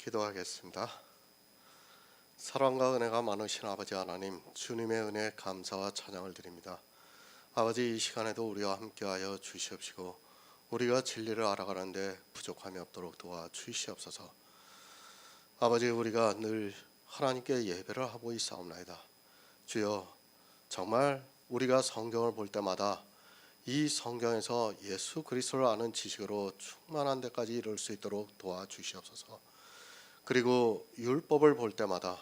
기도하겠습니다. 사랑과 은혜가 많으신 아버지 하나님, 주님의 은혜에 감사와 찬양을 드립니다. 아버지, 이 시간에도 우리와 함께하여 주시옵시고 우리가 진리를 알아가는데 부족함이 없도록 도와주시옵소서. 아버지, 우리가 늘 하나님께 예배를 하고 있사옵나이다. 주여, 정말 우리가 성경을 볼 때마다 이 성경에서 예수 그리스도를 아는 지식으로 충만한 데까지 이룰 수 있도록 도와주시옵소서. 그리고 율법을 볼 때마다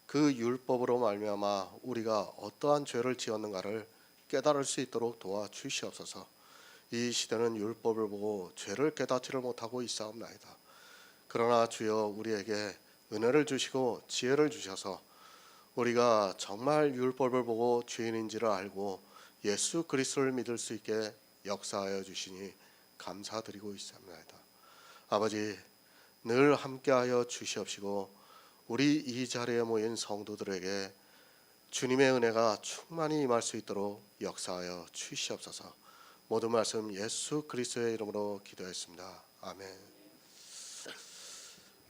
그 율법으로 말미암아 우리가 어떠한 죄를 지었는가를 깨달을 수 있도록 도와주시옵소서. 이 시대는 율법을 보고 죄를 깨닫지를 못하고 있사옵나이다. 그러나 주여, 우리에게 은혜를 주시고 지혜를 주셔서 우리가 정말 율법을 보고 죄인인지를 알고 예수 그리스도를 믿을 수 있게 역사하여 주시니 감사드리고 있사옵나이다. 아버지, 늘 함께하여 주시옵시고 우리 이 자리에 모인 성도들에게 주님의 은혜가 충만히 임할 수 있도록 역사하여 주시옵소서. 모든 말씀 예수 그리스도의 이름으로 기도했습니다. 아멘.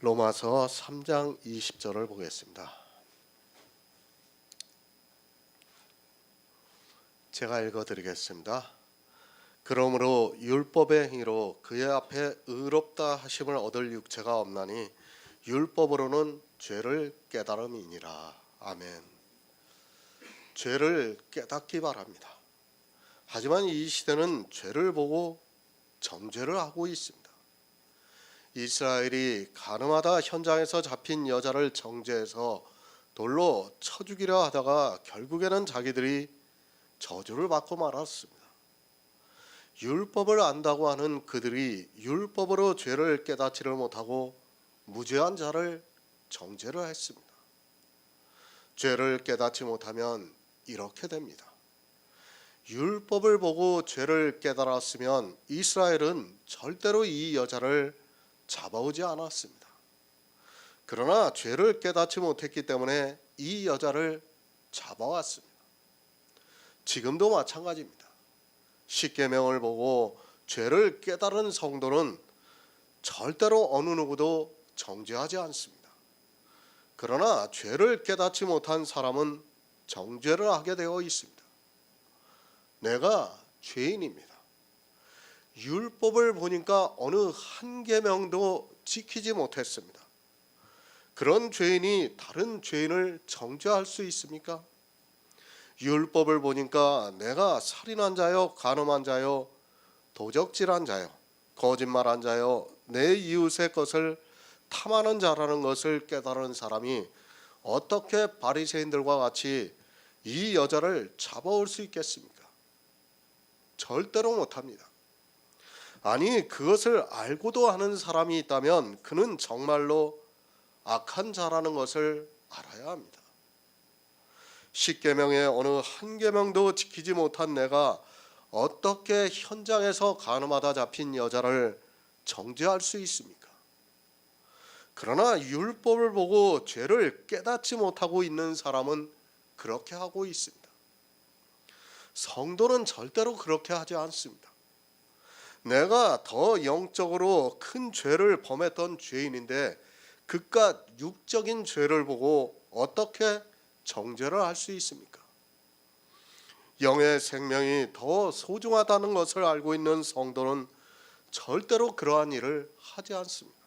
로마서 3장 20절을 보겠습니다. 제가 읽어드리겠습니다. 그러므로 율법의 행위로 그의 앞에 의롭다 하심을 얻을 육체가 없나니 율법으로는 죄를 깨달음이니라. 아멘. 죄를 깨닫기 바랍니다. 하지만 이 시대는 죄를 보고 정죄를 하고 있습니다. 이스라엘이 가늠하다 현장에서 잡힌 여자를 정죄해서 돌로 쳐 죽이려 하다가 결국에는 자기들이 저주를 받고 말았습니다. 율법을 안다고 하는 그들이 율법으로 죄를 깨닫지를 못하고 무죄한 자를 정죄를 했습니다. 죄를 깨닫지 못하면 이렇게 됩니다. 율법을 보고 죄를 깨달았으면 이스라엘은 절대로 이 여자를 잡아오지 않았습니다. 그러나 죄를 깨닫지 못했기 때문에 이 여자를 잡아왔습니다. 지금도 마찬가지입니다. 십계명을 보고 죄를 깨달은 성도는 절대로 어느 누구도 정죄하지 않습니다. 그러나 죄를 깨닫지 못한 사람은 정죄를 하게 되어 있습니다. 내가 죄인입니다. 율법을 보니까 어느 한 계명도 지키지 못했습니다. 그런 죄인이 다른 죄인을 정죄할 수 있습니까? 율법을 보니까 내가 살인한 자요, 간음한 자요, 도적질한 자요, 거짓말한 자요, 내 이웃의 것을 탐하는 자라는 것을 깨달은 사람이 어떻게 바리새인들과 같이 이 여자를 잡아올 수 있겠습니까? 절대로 못합니다. 아니, 그것을 알고도 하는 사람이 있다면 그는 정말로 악한 자라는 것을 알아야 합니다. 십계명의 어느 한 계명도 지키지 못한 내가 어떻게 현장에서 간음하다 잡힌 여자를 정죄할 수 있습니까? 그러나 율법을 보고 죄를 깨닫지 못하고 있는 사람은 그렇게 하고 있습니다. 성도는 절대로 그렇게 하지 않습니다. 내가 더 영적으로 큰 죄를 범했던 죄인인데 그깟 육적인 죄를 보고 어떻게 정죄를 할 수 있습니까? 영의 생명이 더 소중하다는 것을 알고 있는 성도는 절대로 그러한 일을 하지 않습니다.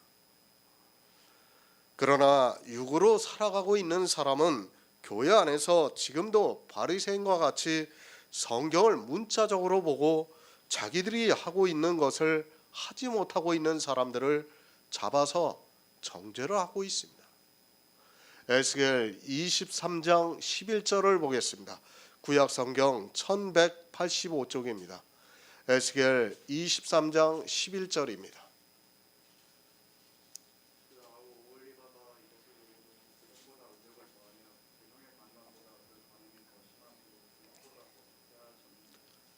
그러나 육으로 살아가고 있는 사람은 교회 안에서 지금도 바리새인과 같이 성경을 문자적으로 보고 자기들이 하고 있는 것을 하지 못하고 있는 사람들을 잡아서 정죄를 하고 있습니다. 에스겔 23장 11절을 보겠습니다. 구약 성경 1185쪽입니다. 에스겔 23장 11절입니다.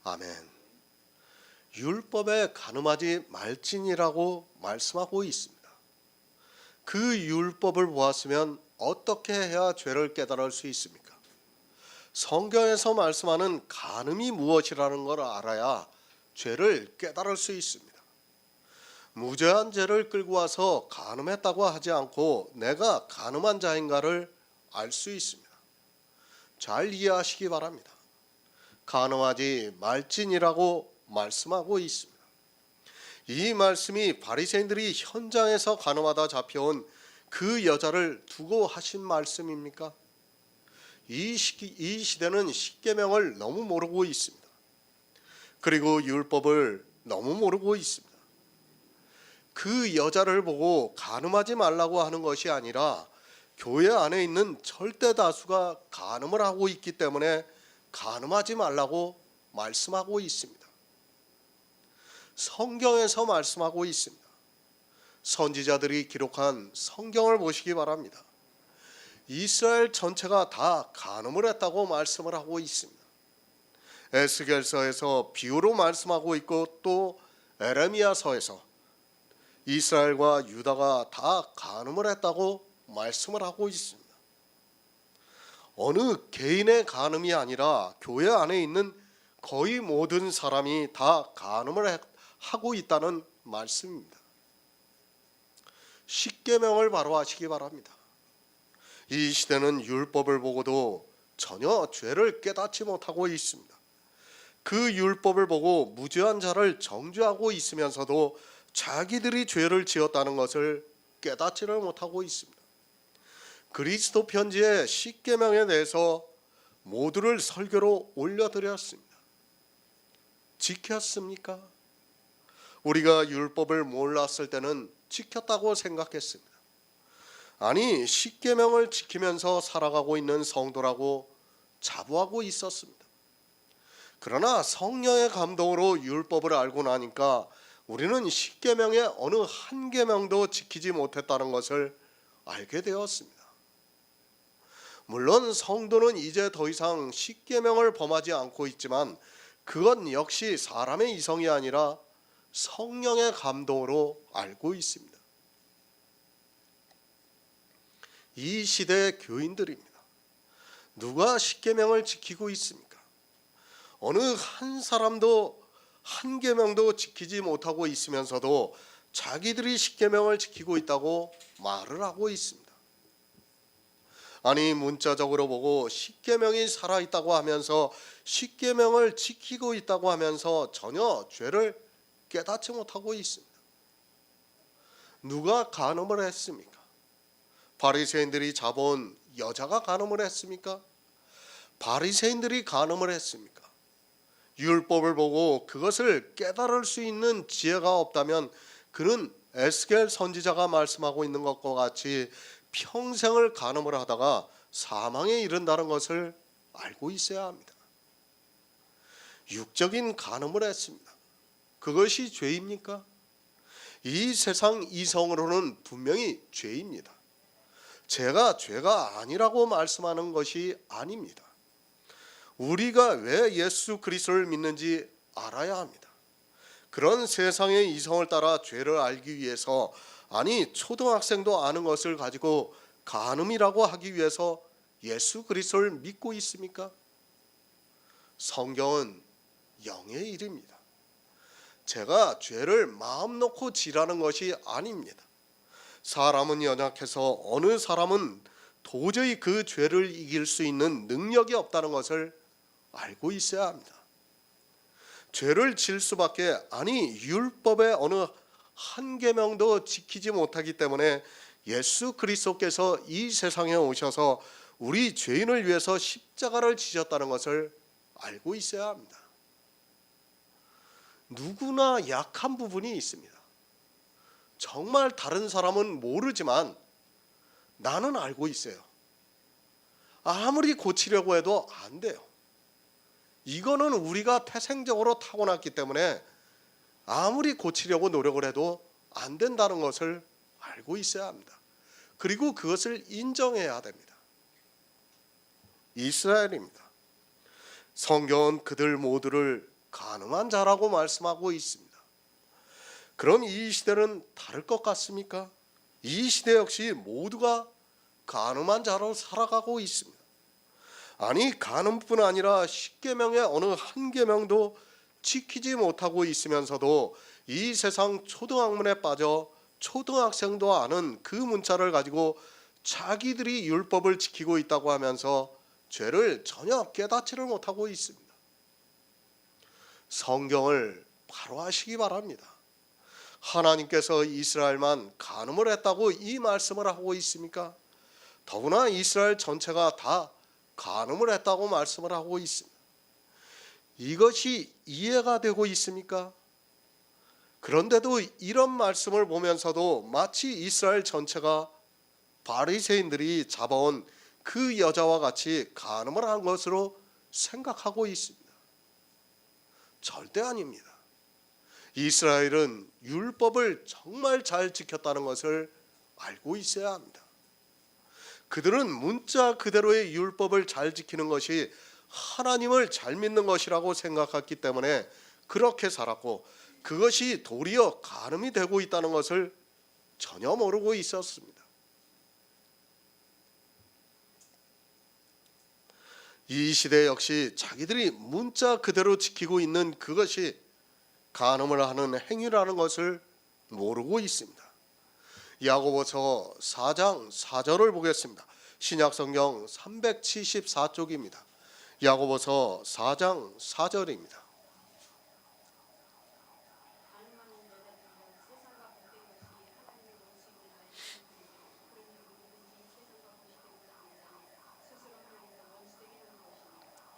아멘. 율법에 간음하지 말지니라고 말씀하고 있습니다. 그 율법을 보았으면 어떻게 해야 죄를 깨달을 수 있습니까? 성경에서 말씀하는 간음이 무엇이라는 걸 알아야 죄를 깨달을 수 있습니다. 무죄한 죄를 끌고 와서 간음했다고 하지 않고 내가 간음한 자인가를 알 수 있습니다. 잘 이해하시기 바랍니다. 간음하지 말지니라고 말씀하고 있습니다. 이 말씀이 바리새인들이 현장에서 간음하다 잡혀온 그 여자를 두고 하신 말씀입니까? 이 시대는 십계명을 너무 모르고 있습니다. 그리고 율법을 너무 모르고 있습니다. 그 여자를 보고 간음하지 말라고 하는 것이 아니라 교회 안에 있는 절대 다수가 간음을 하고 있기 때문에 간음하지 말라고 말씀하고 있습니다. 성경에서 말씀하고 있습니다. 선지자들이 기록한 성경을 보시기 바랍니다. 이스라엘 전체가 다 간음을 했다고 말씀을 하고 있습니다. 에스겔서에서 비유로 말씀하고 있고 또 에레미야서에서 이스라엘과 유다가 다 간음을 했다고 말씀을 하고 있습니다. 어느 개인의 간음이 아니라 교회 안에 있는 거의 모든 사람이 다 간음을 하고 있다는 말씀입니다. 십계명을 바로 하시기 바랍니다. 이 시대는 율법을 보고도 전혀 죄를 깨닫지 못하고 있습니다. 그 율법을 보고 무죄한 자를 정죄하고 있으면서도 자기들이 죄를 지었다는 것을 깨닫지를 못하고 있습니다. 그리스도 편지의 십계명에 대해서 모두를 설교로 올려드렸습니다. 지켰습니까? 우리가 율법을 몰랐을 때는 지켰다고 생각했습니다. 아니, 십계명을 지키면서 살아가고 있는 성도라고 자부하고 있었습니다. 그러나 성령의 감동으로 율법을 알고 나니까 우리는 십계명의 어느 한 계명도 지키지 못했다는 것을 알게 되었습니다. 물론 성도는 이제 더 이상 십계명을 범하지 않고 있지만 그건 역시 사람의 이성이 아니라 성령의 감동으로 알고 있습니다. 이 시대의 교인들입니다. 누가 십계명을 지키고 있습니까? 어느 한 사람도 한 계명도 지키지 못하고 있으면서도 자기들이 십계명을 지키고 있다고 말을 하고 있습니다. 아니, 문자적으로 보고 십계명이 살아있다고 하면서 십계명을 지키고 있다고 하면서 전혀 죄를 깨닫지 못하고 있습니다. 누가 간음을 했습니까? 바리새인들이 잡아온 여자가 간음을 했습니까? 바리새인들이 간음을 했습니까? 율법을 보고 그것을 깨달을 수 있는 지혜가 없다면 그는 에스겔 선지자가 말씀하고 있는 것과 같이 평생을 간음을 하다가 사망에 이른다는 것을 알고 있어야 합니다. 육적인 간음을 했습니다. 그것이 죄입니까? 이 세상 이성으로는 분명히 죄입니다. 죄가 아니라고 말씀하는 것이 아닙니다. 우리가 왜 예수 그리스도를 믿는지 알아야 합니다. 그런 세상의 이성을 따라 죄를 알기 위해서, 아니 초등학생도 아는 것을 가지고 간음이라고 하기 위해서 예수 그리스도를 믿고 있습니까? 성경은 영의 일입니다. 제가 죄를 마음 놓고 지라는 것이 아닙니다. 사람은 연약해서 어느 사람은 도저히 그 죄를 이길 수 있는 능력이 없다는 것을 알고 있어야 합니다. 죄를 질 수밖에, 아니 율법의 어느 한 계명도 지키지 못하기 때문에 예수 그리스도께서 이 세상에 오셔서 우리 죄인을 위해서 십자가를 지셨다는 것을 알고 있어야 합니다. 누구나 약한 부분이 있습니다. 정말 다른 사람은 모르지만 나는 알고 있어요. 아무리 고치려고 해도 안 돼요. 이거는 우리가 태생적으로 타고났기 때문에 아무리 고치려고 노력을 해도 안 된다는 것을 알고 있어야 합니다. 그리고 그것을 인정해야 됩니다. 이스라엘입니다. 성경은 그들 모두를 간음한 자라고 말씀하고 있습니다. 그럼 이 시대는 다를 것 같습니까? 이 시대 역시 모두가 간음한 자로 살아가고 있습니다. 아니, 간음뿐 아니라 십계명의 어느 한 계명도 지키지 못하고 있으면서도 이 세상 초등학문에 빠져 초등학생도 아는 그 문자를 가지고 자기들이 율법을 지키고 있다고 하면서 죄를 전혀 깨닫지를 못하고 있습니다. 성경을 바로 하시기 바랍니다. 하나님께서 이스라엘만 간음을 했다고 이 말씀을 하고 있습니까? 더구나 이스라엘 전체가 다 간음을 했다고 말씀을 하고 있습니다. 이것이 이해가 되고 있습니까? 그런데도 이런 말씀을 보면서도 마치 이스라엘 전체가 바리새인들이 잡아온 그 여자와 같이 간음을 한 것으로 생각하고 있습니다. 절대 아닙니다. 이스라엘은 율법을 정말 잘 지켰다는 것을 알고 있어야 합니다. 그들은 문자 그대로의 율법을 잘 지키는 것이 하나님을 잘 믿는 것이라고 생각했기 때문에 그렇게 살았고, 그것이 도리어 간음이 되고 있다는 것을 전혀 모르고 있었습니다. 이 시대 역시 자기들이 문자 그대로 지키고 있는 그것이 간음을 하는 행위라는 것을 모르고 있습니다. 야고보서 4장 4절을 보겠습니다. 신약성경 374쪽입니다. 야고보서 4장 4절입니다.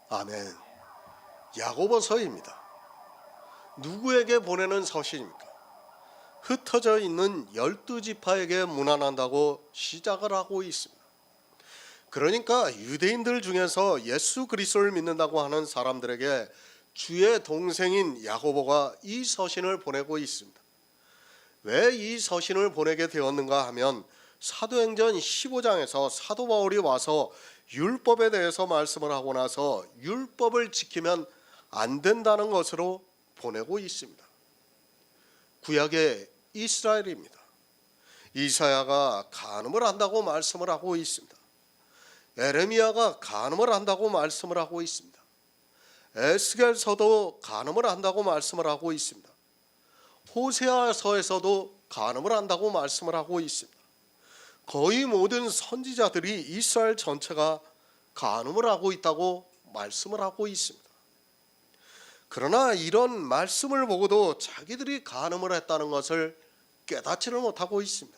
아멘. 야고보서입니다. 누구에게 보내는 서신입니까? 흩어져 있는 12지파에게 문안한다고 시작을 하고 있습니다. 그러니까 유대인들 중에서 예수 그리스도를 믿는다고 하는 사람들에게 주의 동생인 야고보가 이 서신을 보내고 있습니다. 왜 이 서신을 보내게 되었는가 하면 사도행전 15장에서 사도 바울이 와서 율법에 대해서 말씀을 하고 나서 율법을 지키면 안 된다는 것으로 보내고 있습니다. 구약의 이스라엘입니다. 이사야가 간음을 한다고 말씀을 하고 있습니다. 에레미야가 간음을 한다고 말씀을 하고 있습니다. 에스겔서도 간음을 한다고 말씀을 하고 있습니다. 호세아서에서도 간음을 한다고 말씀을 하고 있습니다. 거의 모든 선지자들이 이스라엘 전체가 간음을 하고 있다고 말씀을 하고 있습니다. 그러나 이런 말씀을 보고도 자기들이 간음을 했다는 것을 깨닫지를 못하고 있습니다.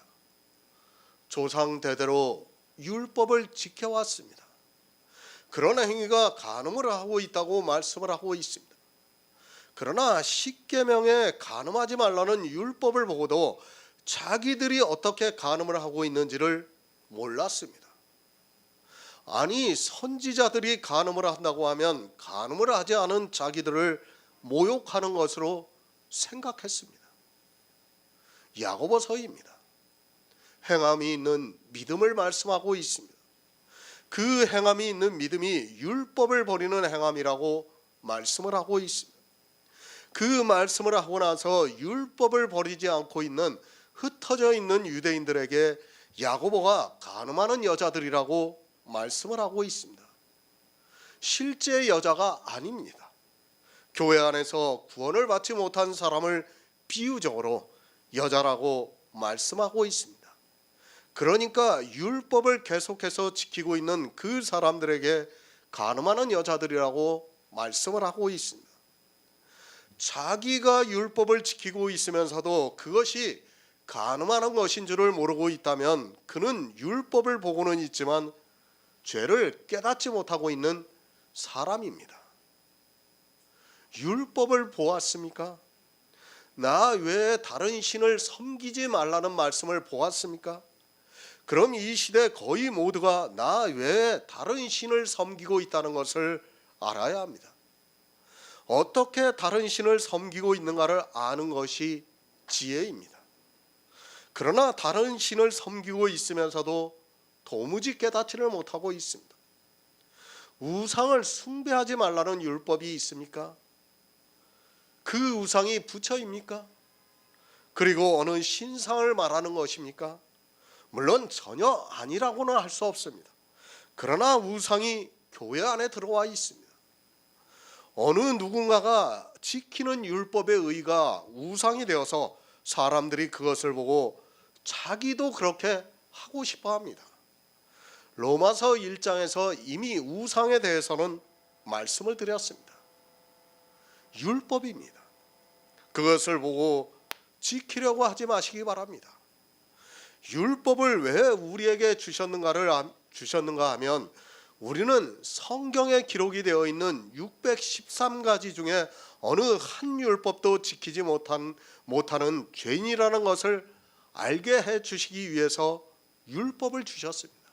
조상 대대로 율법을 지켜왔습니다. 그런 행위가 간음을 하고 있다고 말씀을 하고 있습니다. 그러나 십계명에 간음하지 말라는 율법을 보고도 자기들이 어떻게 간음을 하고 있는지를 몰랐습니다. 아니, 선지자들이 간음을 한다고 하면 간음을 하지 않은 자기들을 모욕하는 것으로 생각했습니다. 야고보서입니다. 행함이 있는 믿음을 말씀하고 있습니다. 그 행함이 있는 믿음이 율법을 버리는 행함이라고 말씀을 하고 있습니다. 그 말씀을 하고 나서 율법을 버리지 않고 있는 흩어져 있는 유대인들에게 야고보가 간음하는 여자들이라고 말씀을 하고 있습니다. 실제 여자가 아닙니다. 교회 안에서 구원을 받지 못한 사람을 비유적으로 여자라고 말씀하고 있습니다. 그러니까 율법을 계속해서 지키고 있는 그 사람들에게 간음하는 여자들이라고 말씀을 하고 있습니다. 자기가 율법을 지키고 있으면서도 그것이 간음하는 것인 줄을 모르고 있다면 그는 율법을 보고는 있지만 죄를 깨닫지 못하고 있는 사람입니다. 율법을 보았습니까? 나 외에 다른 신을 섬기지 말라는 말씀을 보았습니까? 그럼 이 시대 거의 모두가 나 외에 다른 신을 섬기고 있다는 것을 알아야 합니다. 어떻게 다른 신을 섬기고 있는가를 아는 것이 지혜입니다. 그러나 다른 신을 섬기고 있으면서도 도무지 깨닫지를 못하고 있습니다. 우상을 숭배하지 말라는 율법이 있습니까? 그 우상이 부처입니까? 그리고 어느 신상을 말하는 것입니까? 물론 전혀 아니라고는 할 수 없습니다. 그러나 우상이 교회 안에 들어와 있습니다. 어느 누군가가 지키는 율법의 의가 우상이 되어서 사람들이 그것을 보고 자기도 그렇게 하고 싶어 합니다. 로마서 1장에서 이미 우상에 대해서는 말씀을 드렸습니다. 율법입니다. 그것을 보고 지키려고 하지 마시기 바랍니다. 율법을 왜 우리에게 주셨는가 하면 우리는 성경에 기록이 되어 있는 613가지 중에 어느 한 율법도 지키지 못하는 죄인이라는 것을 알게 해 주시기 위해서 율법을 주셨습니다.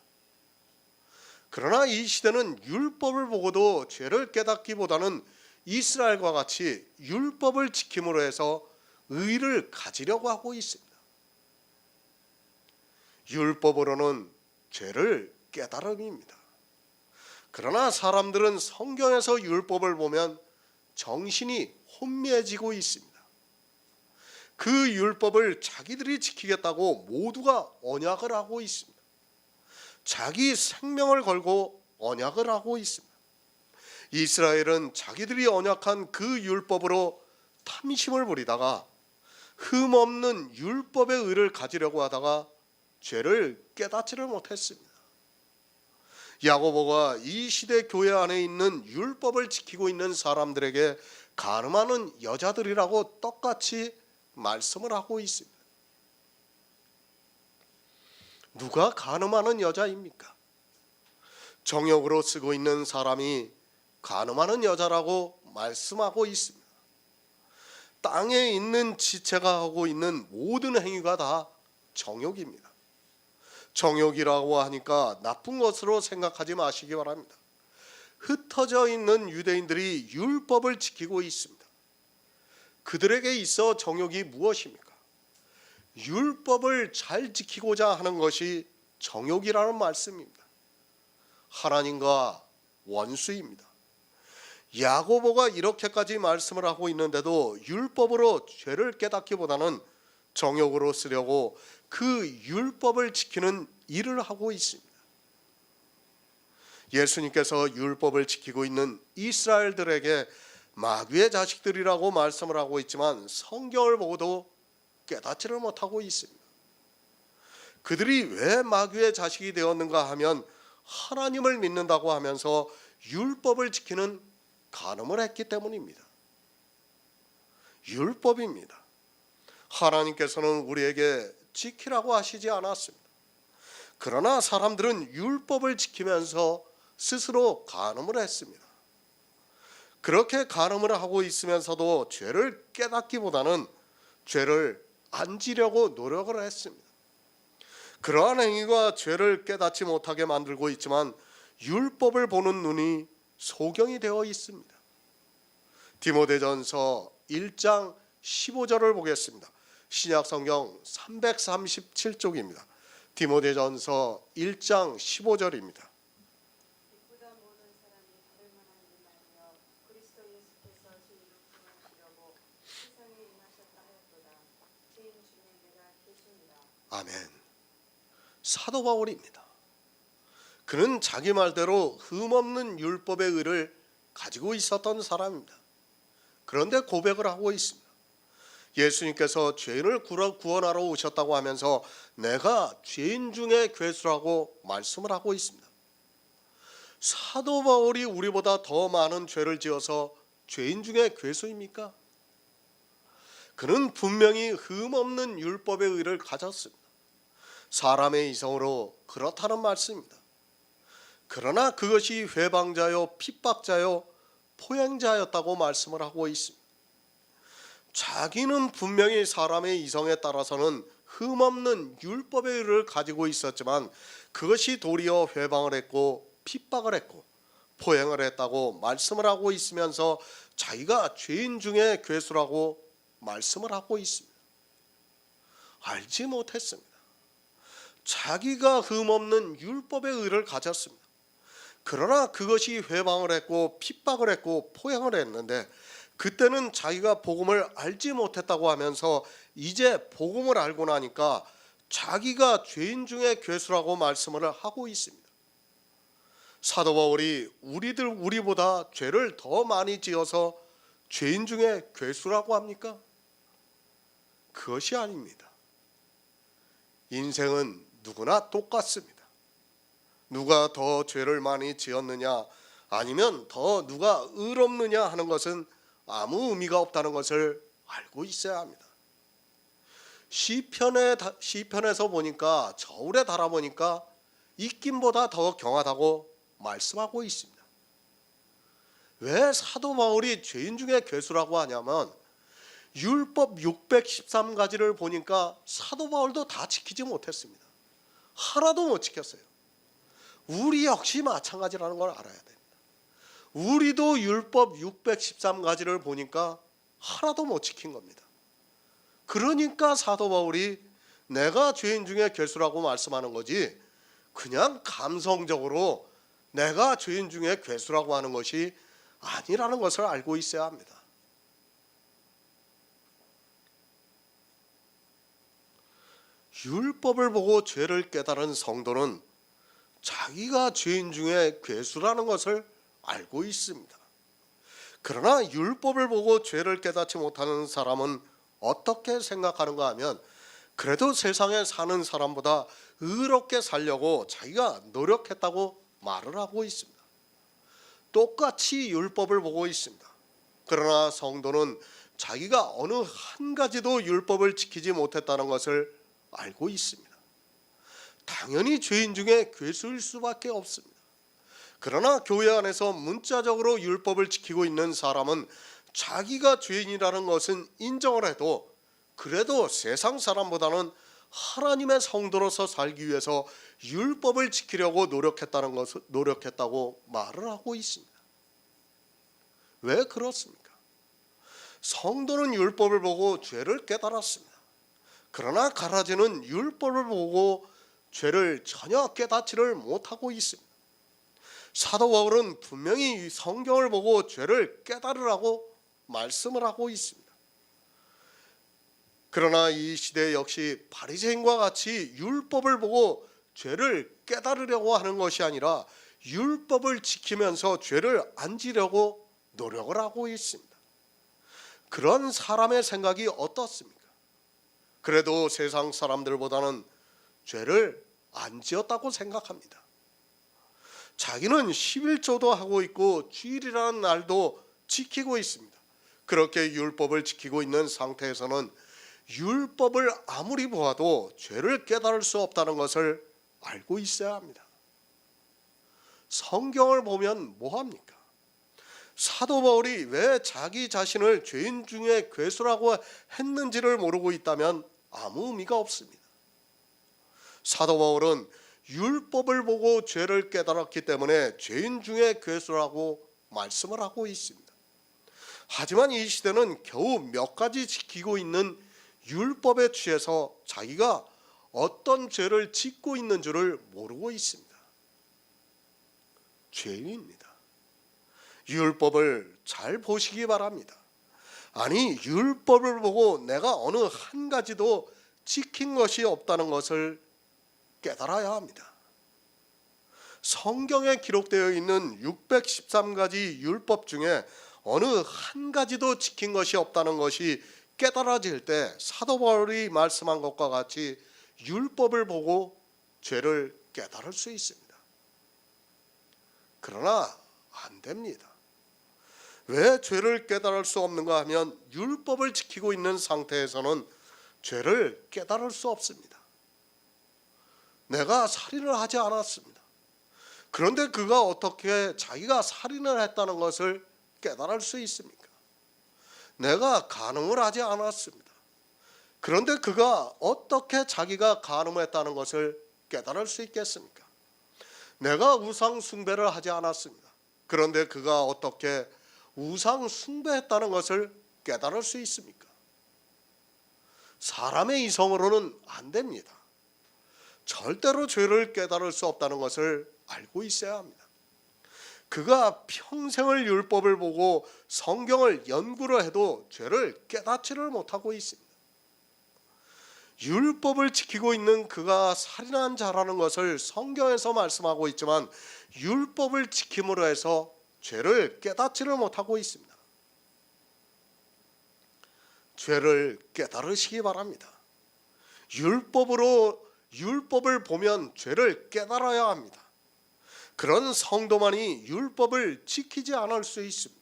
그러나 이 시대는 율법을 보고도 죄를 깨닫기보다는 이스라엘과 같이 율법을 지킴으로 해서 의를 가지려고 하고 있습니다. 율법으로는 죄를 깨달음입니다. 그러나 사람들은 성경에서 율법을 보면 정신이 혼미해지고 있습니다. 그 율법을 자기들이 지키겠다고 모두가 언약을 하고 있습니다. 자기 생명을 걸고 언약을 하고 있습니다. 이스라엘은 자기들이 언약한 그 율법으로 탐심을 부리다가 흠없는 율법의 의를 가지려고 하다가 죄를 깨닫지를 못했습니다. 야고보가 이 시대 교회 안에 있는 율법을 지키고 있는 사람들에게 간음하는 여자들이라고 똑같이 말씀을 하고 있습니다. 누가 간음하는 여자입니까? 정욕으로 쓰고 있는 사람이 간음하는 여자라고 말씀하고 있습니다. 땅에 있는 지체가 하고 있는 모든 행위가 다 정욕입니다. 정욕이라고 하니까 나쁜 것으로 생각하지 마시기 바랍니다. 흩어져 있는 유대인들이 율법을 지키고 있습니다. 그들에게 있어 정욕이 무엇입니까? 율법을 잘 지키고자 하는 것이 정욕이라는 말씀입니다. 하나님과 원수입니다. 야고보가 이렇게까지 말씀을 하고 있는데도 율법으로 죄를 깨닫기보다는 정욕으로 쓰려고 그 율법을 지키는 일을 하고 있습니다. 예수님께서 율법을 지키고 있는 이스라엘들에게 마귀의 자식들이라고 말씀을 하고 있지만 성경을 보고도 깨닫지를 못하고 있습니다. 그들이 왜 마귀의 자식이 되었는가 하면 하나님을 믿는다고 하면서 율법을 지키는 간음을 했기 때문입니다. 율법입니다. 하나님께서는 우리에게 지키라고 하시지 않았습니다. 그러나 사람들은 율법을 지키면서 스스로 간음을 했습니다. 그렇게 간음을 하고 있으면서도 죄를 깨닫기보다는 죄를 안 지려고 노력을 했습니다. 그러한 행위가 죄를 깨닫지 못하게 만들고 있지만 율법을 보는 눈이 소경이 되어 있습니다. 디모데전서 1장 15절을 보겠습니다. 신약성경 337쪽입니다. 디모데전서 1장 15절입니다. 아멘. 사도 바울입니다. 그는 자기 말대로 흠없는 율법의 의를 가지고 있었던 사람입니다. 그런데 고백을 하고 있습니다. 예수님께서 죄인을 구원하러 오셨다고 하면서 내가 죄인 중에 괴수라고 말씀을 하고 있습니다. 사도 바울이 우리보다 더 많은 죄를 지어서 죄인 중에 괴수입니까? 그는 분명히 흠없는 율법의 의를 가졌습니다. 사람의 이성으로 그렇다는 말씀입니다. 그러나 그것이 회방자요 핍박자요 포행자였다고 말씀을 하고 있습니다. 자기는 분명히 사람의 이성에 따라서는 흠없는 율법의 의를 가지고 있었지만 그것이 도리어 회방을 했고 핍박을 했고 포행을 했다고 말씀을 하고 있으면서 자기가 죄인 중에 괴수라고 말씀을 하고 있습니다. 알지 못했습니다. 자기가 흠없는 율법의 의를 가졌습니다. 그러나 그것이 회방을 했고 핍박을 했고 포행을 했는데 그때는 자기가 복음을 알지 못했다고 하면서 이제 복음을 알고 나니까 자기가 죄인 중에 괴수라고 말씀을 하고 있습니다. 사도 바울이 우리보다 죄를 더 많이 지어서 죄인 중에 괴수라고 합니까? 그것이 아닙니다. 인생은 누구나 똑같습니다. 누가 더 죄를 많이 지었느냐 아니면 더 누가 의롭느냐 하는 것은 아무 의미가 없다는 것을 알고 있어야 합니다. 시편에서 보니까 저울에 달아보니까 입김보다 더 경하다고 말씀하고 있습니다. 왜 사도 바울이 죄인 중에 괴수라고 하냐면 율법 613가지를 보니까 사도 바울도 다 지키지 못했습니다. 하나도 못 지켰어요. 우리 역시 마찬가지라는 걸 알아야 됩니다. 우리도 율법 613가지를 보니까 하나도 못 지킨 겁니다. 그러니까 사도 바울이 내가 죄인 중에 괴수라고 말씀하는 거지, 그냥 감성적으로 내가 죄인 중에 괴수라고 하는 것이 아니라는 것을 알고 있어야 합니다. 율법을 보고 죄를 깨달은 성도는 자기가 죄인 중에 괴수라는 것을 알고 있습니다. 그러나 율법을 보고 죄를 깨닫지 못하는 사람은 어떻게 생각하는가 하면 그래도 세상에 사는 사람보다 의롭게 살려고 자기가 노력했다고 말을 하고 있습니다. 똑같이 율법을 보고 있습니다. 그러나 성도는 자기가 어느 한 가지도 율법을 지키지 못했다는 것을 알고 있습니다. 당연히 죄인 중에 괴수일 수밖에 없습니다. 그러나 교회 안에서 문자적으로 율법을 지키고 있는 사람은 자기가 죄인이라는 것은 인정을 해도 그래도 세상 사람보다는 하나님의 성도로서 살기 위해서 율법을 지키려고 노력했다고 말을 하고 있습니다. 왜 그렇습니까? 성도는 율법을 보고 죄를 깨달았습니다. 그러나 가라지는 율법을 보고 죄를 전혀 깨닫지를 못하고 있습니다. 사도 바울은 분명히 성경을 보고 죄를 깨달으라고 말씀을 하고 있습니다. 그러나 이 시대 역시 바리새인과 같이 율법을 보고 죄를 깨달으려고 하는 것이 아니라 율법을 지키면서 죄를 안 지려고 노력을 하고 있습니다. 그런 사람의 생각이 어떻습니까? 그래도 세상 사람들보다는 죄를 안 지었다고 생각합니다. 자기는 11조도 하고 있고 주일이라는 날도 지키고 있습니다. 그렇게 율법을 지키고 있는 상태에서는 율법을 아무리 보아도 죄를 깨달을 수 없다는 것을 알고 있어야 합니다. 성경을 보면 뭐합니까? 사도 바울이 왜 자기 자신을 죄인 중에 괴수라고 했는지를 모르고 있다면 아무 의미가 없습니다. 사도 바울은 율법을 보고 죄를 깨달았기 때문에 죄인 중에 괴수라고 말씀을 하고 있습니다. 하지만 이 시대는 겨우 몇 가지 지키고 있는 율법에 취해서 자기가 어떤 죄를 짓고 있는 줄을 모르고 있습니다. 죄인입니다. 율법을 잘 보시기 바랍니다. 아니, 율법을 보고 내가 어느 한 가지도 지킨 것이 없다는 것을 깨달아야 합니다. 성경에 기록되어 있는 613가지 율법 중에 어느 한 가지도 지킨 것이 없다는 것이 깨달아질 때 사도 바울이 말씀한 것과 같이 율법을 보고 죄를 깨달을 수 있습니다. 그러나 안 됩니다. 왜 죄를 깨달을 수 없는가 하면 율법을 지키고 있는 상태에서는 죄를 깨달을 수 없습니다. 내가 살인을 하지 않았습니다. 그런데 그가 어떻게 자기가 살인을 했다는 것을 깨달을 수 있습니까? 내가 간음을 하지 않았습니다. 그런데 그가 어떻게 자기가 간음했다는 것을 깨달을 수 있겠습니까? 내가 우상 숭배를 하지 않았습니다. 그런데 그가 어떻게 우상 숭배했다는 것을 깨달을 수 있습니까? 사람의 이성으로는 안 됩니다. 절대로 죄를 깨달을 수 없다는 것을 알고 있어야 합니다. 그가 평생을 율법을 보고 성경을 연구를 해도 죄를 깨닫지를 못하고 있습니다. 율법을 지키고 있는 그가 살인한 자라는 것을 성경에서 말씀하고 있지만 율법을 지킴으로 해서 죄를 깨닫지를 못하고 있습니다. 죄를 깨달으시기 바랍니다. 율법을 보면 죄를 깨달아야 합니다. 그런 성도만이 율법을 지키지 않을 수 있습니다.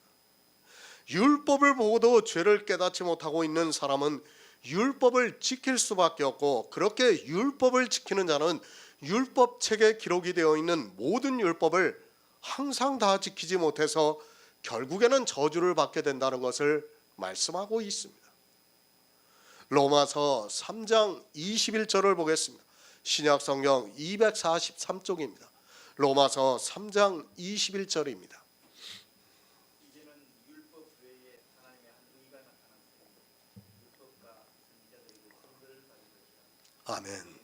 율법을 보고도 죄를 깨닫지 못하고 있는 사람은 율법을 지킬 수밖에 없고, 그렇게 율법을 지키는 자는 율법책에 기록이 되어 있는 모든 율법을 항상 다 지키지 못해서 결국에는 저주를 받게 된다는 것을 말씀하고 있습니다. 로마서 3장 21절을 보겠습니다. 신약성경 243쪽입니다. 로마서 3장 21절입니다. 이제는 율법 외에 하나님의 한 의가 나타났으니 율법과 선지자들에게 선들을 받은 것이다. 아멘.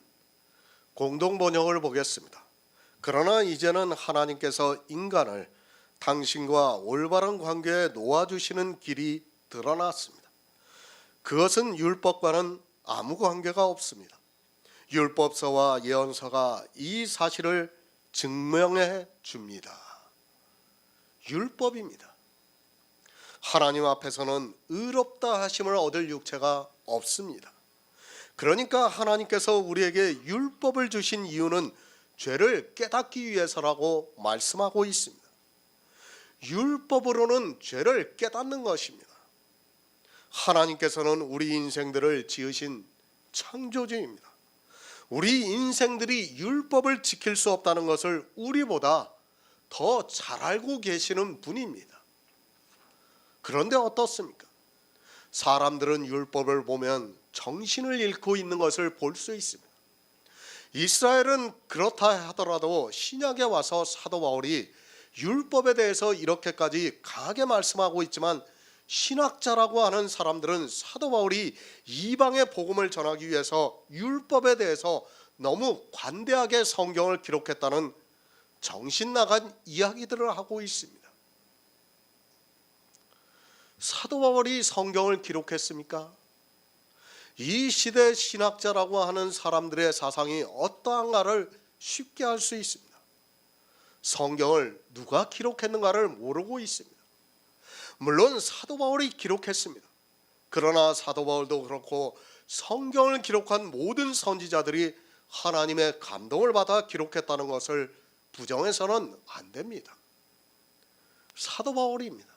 공동 번역을 보겠습니다. 그러나 이제는 하나님께서 인간을 당신과 올바른 관계에 놓아주시는 길이 드러났습니다. 그것은 율법과는 아무 관계가 없습니다. 율법서와 예언서가 이 사실을 증명해 줍니다. 율법입니다. 하나님 앞에서는 의롭다 하심을 얻을 육체가 없습니다. 그러니까 하나님께서 우리에게 율법을 주신 이유는 죄를 깨닫기 위해서라고 말씀하고 있습니다. 율법으로는 죄를 깨닫는 것입니다. 하나님께서는 우리 인생들을 지으신 창조주입니다. 우리 인생들이 율법을 지킬 수 없다는 것을 우리보다 더 잘 알고 계시는 분입니다. 그런데 어떻습니까? 사람들은 율법을 보면 정신을 잃고 있는 것을 볼 수 있습니다. 이스라엘은 그렇다 하더라도 신약에 와서 사도 바울이 율법에 대해서 이렇게까지 강하게 말씀하고 있지만, 신학자라고 하는 사람들은 사도 바울이 이방의 복음을 전하기 위해서 율법에 대해서 너무 관대하게 성경을 기록했다는 정신 나간 이야기들을 하고 있습니다. 사도 바울이 성경을 기록했습니까? 이 시대 신학자라고 하는 사람들의 사상이 어떠한가를 쉽게 알 수 있습니다. 성경을 누가 기록했는가를 모르고 있습니다. 물론 사도 바울이 기록했습니다. 그러나 사도 바울도 그렇고 성경을 기록한 모든 선지자들이 하나님의 감동을 받아 기록했다는 것을 부정해서는 안 됩니다. 사도 바울입니다.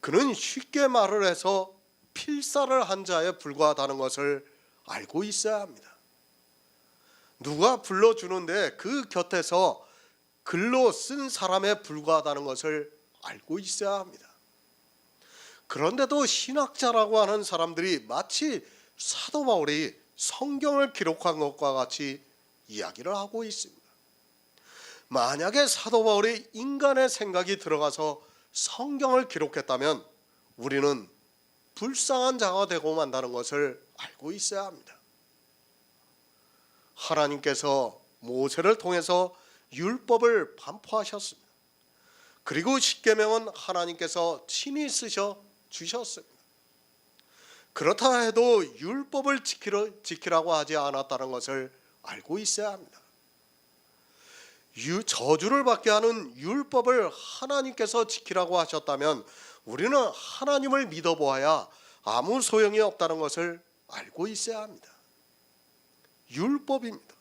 그는 쉽게 말을 해서 필사를 한 자에 불과하다는 것을 알고 있어야 합니다. 누가 불러주는데 그 곁에서 글로 쓴 사람에 불과하다는 것을 알고 있어야 합니다. 그런데도 신학자라고 하는 사람들이 마치 사도 바울이 성경을 기록한 것과 같이 이야기를 하고 있습니다. 만약에 사도 바울이 인간의 생각이 들어가서 성경을 기록했다면 우리는 불쌍한 자가 되고 만다는 것을 알고 있어야 합니다. 하나님께서 모세를 통해서 율법을 반포하셨습니다. 그리고 십계명은 하나님께서 친히 쓰셔 주셨습니다. 그렇다 해도 율법을 지키라고 하지 않았다는 것을 알고 있어야 합니다. 저주를 받게 하는 율법을 하나님께서 지키라고 하셨다면 우리는 하나님을 믿어보아야 아무 소용이 없다는 것을 알고 있어야 합니다. 율법입니다.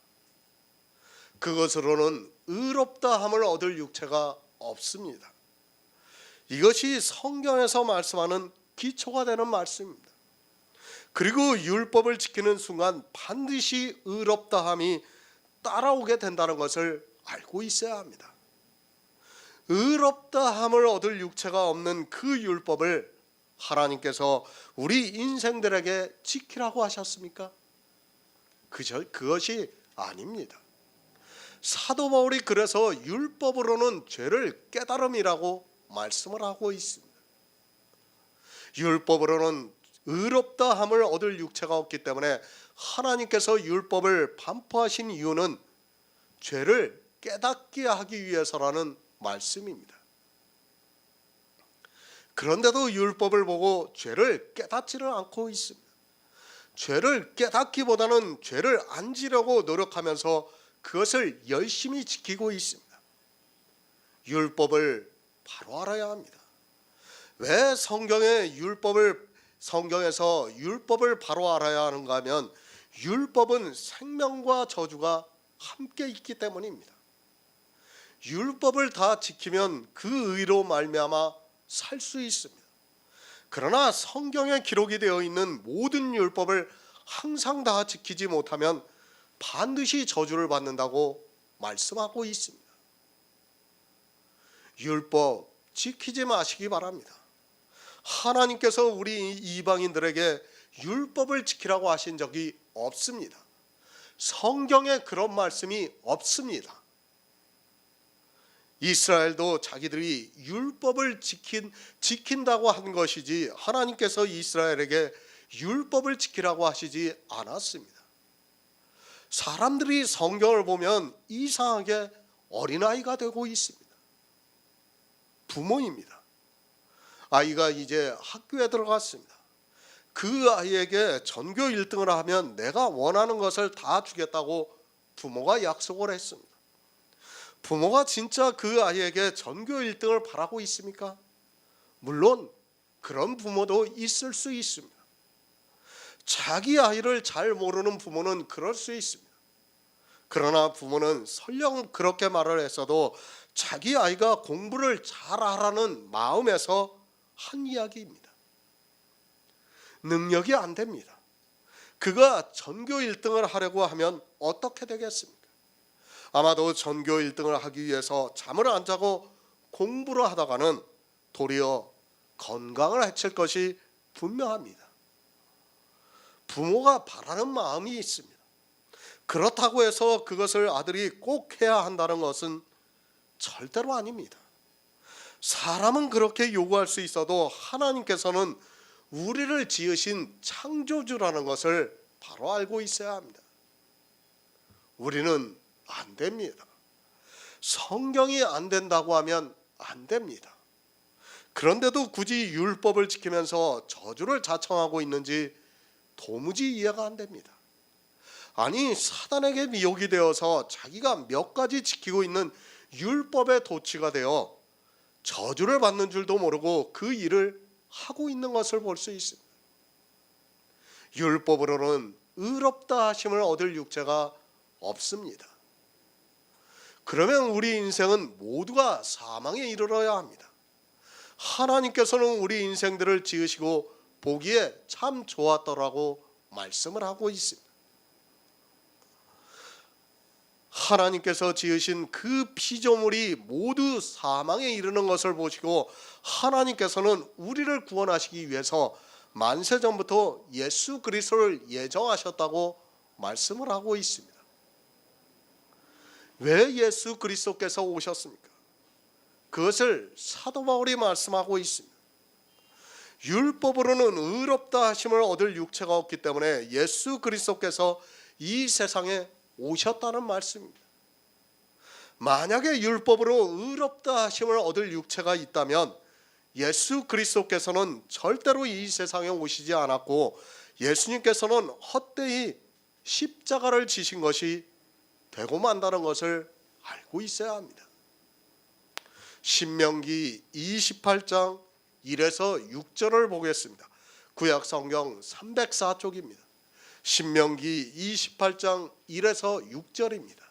그것으로는 의롭다함을 얻을 육체가 없습니다. 이것이 성경에서 말씀하는 기초가 되는 말씀입니다. 그리고 율법을 지키는 순간 반드시 의롭다함이 따라오게 된다는 것을 알고 있어야 합니다. 의롭다함을 얻을 육체가 없는 그 율법을 하나님께서 우리 인생들에게 지키라고 하셨습니까? 그것이 아닙니다. 사도 바울이 그래서 율법으로는 죄를 깨달음이라고 말씀을 하고 있습니다. 율법으로는 의롭다함을 얻을 육체가 없기 때문에 하나님께서 율법을 반포하신 이유는 죄를 깨닫게 하기 위해서라는 말씀입니다. 그런데도 율법을 보고 죄를 깨닫지를 않고 있습니다. 죄를 깨닫기보다는 죄를 안 지려고 노력하면서 그것을 열심히 지키고 있습니다. 율법을 바로 알아야 합니다. 왜 성경에서 율법을 바로 알아야 하는가 하면 율법은 생명과 저주가 함께 있기 때문입니다. 율법을 다 지키면 그 의로 말미암아 살 수 있습니다. 그러나 성경에 기록이 되어 있는 모든 율법을 항상 다 지키지 못하면 반드시 저주를 받는다고 말씀하고 있습니다. 율법 지키지 마시기 바랍니다. 하나님께서 우리 이방인들에게 율법을 지키라고 하신 적이 없습니다. 성경에 그런 말씀이 없습니다. 이스라엘도 자기들이 율법을 지킨다고 한 것이지 하나님께서 이스라엘에게 율법을 지키라고 하시지 않았습니다. 사람들이 성경을 보면 이상하게 어린아이가 되고 있습니다. 부모입니다. 아이가 이제 학교에 들어갔습니다. 그 아이에게 전교 1등을 하면 내가 원하는 것을 다 주겠다고 부모가 약속을 했습니다. 부모가 진짜 그 아이에게 전교 1등을 바라고 있습니까? 물론 그런 부모도 있을 수 있습니다. 자기 아이를 잘 모르는 부모는 그럴 수 있습니다. 그러나 부모는 설령 그렇게 말을 했어도 자기 아이가 공부를 잘하라는 마음에서 한 이야기입니다. 능력이 안 됩니다. 그가 전교 1등을 하려고 하면 어떻게 되겠습니까? 아마도 전교 1등을 하기 위해서 잠을 안 자고 공부를 하다가는 도리어 건강을 해칠 것이 분명합니다. 부모가 바라는 마음이 있습니다. 그렇다고 해서 그것을 아들이 꼭 해야 한다는 것은 절대로 아닙니다. 사람은 그렇게 요구할 수 있어도 하나님께서는 우리를 지으신 창조주라는 것을 바로 알고 있어야 합니다. 우리는 안 됩니다. 성경이 안 된다고 하면 안 됩니다. 그런데도 굳이 율법을 지키면서 저주를 자청하고 있는지 도무지 이해가 안 됩니다. 아니, 사단에게 미혹이 되어서 자기가 몇 가지 지키고 있는 율법의 도취가 되어 저주를 받는 줄도 모르고 그 일을 하고 있는 것을 볼 수 있습니다. 율법으로는 의롭다 하심을 얻을 육체가 없습니다. 그러면 우리 인생은 모두가 사망에 이르러야 합니다. 하나님께서는 우리 인생들을 지으시고 보기에 참 좋았더라고 말씀을 하고 있습니다. 하나님께서 지으신 그 피조물이 모두 사망에 이르는 것을 보시고 하나님께서는 우리를 구원하시기 위해서 만세전부터 예수 그리스도를 예정하셨다고 말씀을 하고 있습니다. 왜 예수 그리스도께서 오셨습니까? 그것을 사도 바울이 말씀하고 있습니다. 율법으로는 의롭다 하심을 얻을 육체가 없기 때문에 예수 그리스도께서 이 세상에 오셨다는 말씀입니다. 만약에 율법으로 의롭다 하심을 얻을 육체가 있다면 예수 그리스도께서는 절대로 이 세상에 오시지 않았고 예수님께서는 헛되이 십자가를 지신 것이 되고 만다는 것을 알고 있어야 합니다. 신명기 28장 1에서 6절을 보겠습니다. 구약 성경 304쪽입니다. 신명기 28장 1에서 6절입니다.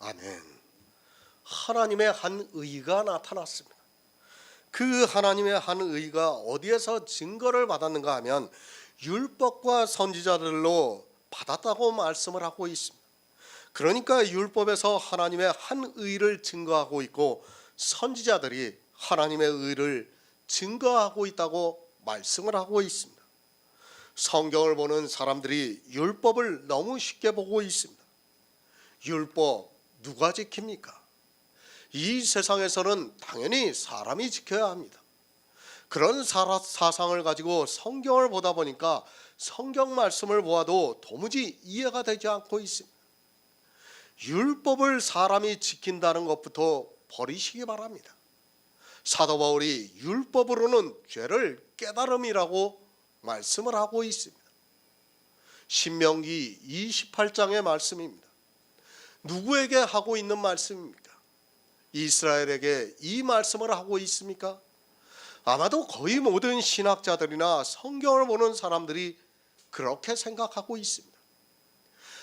아멘. 하나님의 한 의가 나타났습니다. 그 하나님의 한 의가 어디에서 증거를 받았는가 하면 율법과 선지자들로 받았다고 말씀을 하고 있습니다. 그러니까 율법에서 하나님의 한 의를 증거하고 있고 선지자들이 하나님의 의를 증거하고 있다고 말씀을 하고 있습니다. 성경을 보는 사람들이 율법을 너무 쉽게 보고 있습니다. 율법 누가 지킵니까? 이 세상에서는 당연히 사람이 지켜야 합니다. 그런 사상을 가지고 성경을 보다 보니까 성경 말씀을 보아도 도무지 이해가 되지 않고 있습니다. 율법을 사람이 지킨다는 것부터 버리시기 바랍니다. 사도 바울이 율법으로는 죄를 깨달음이라고 말씀을 하고 있습니다. 신명기 28장의 말씀입니다. 누구에게 하고 있는 말씀입니까? 이스라엘에게 이 말씀을 하고 있습니까? 아마도 거의 모든 신학자들이나 성경을 보는 사람들이 그렇게 생각하고 있습니다.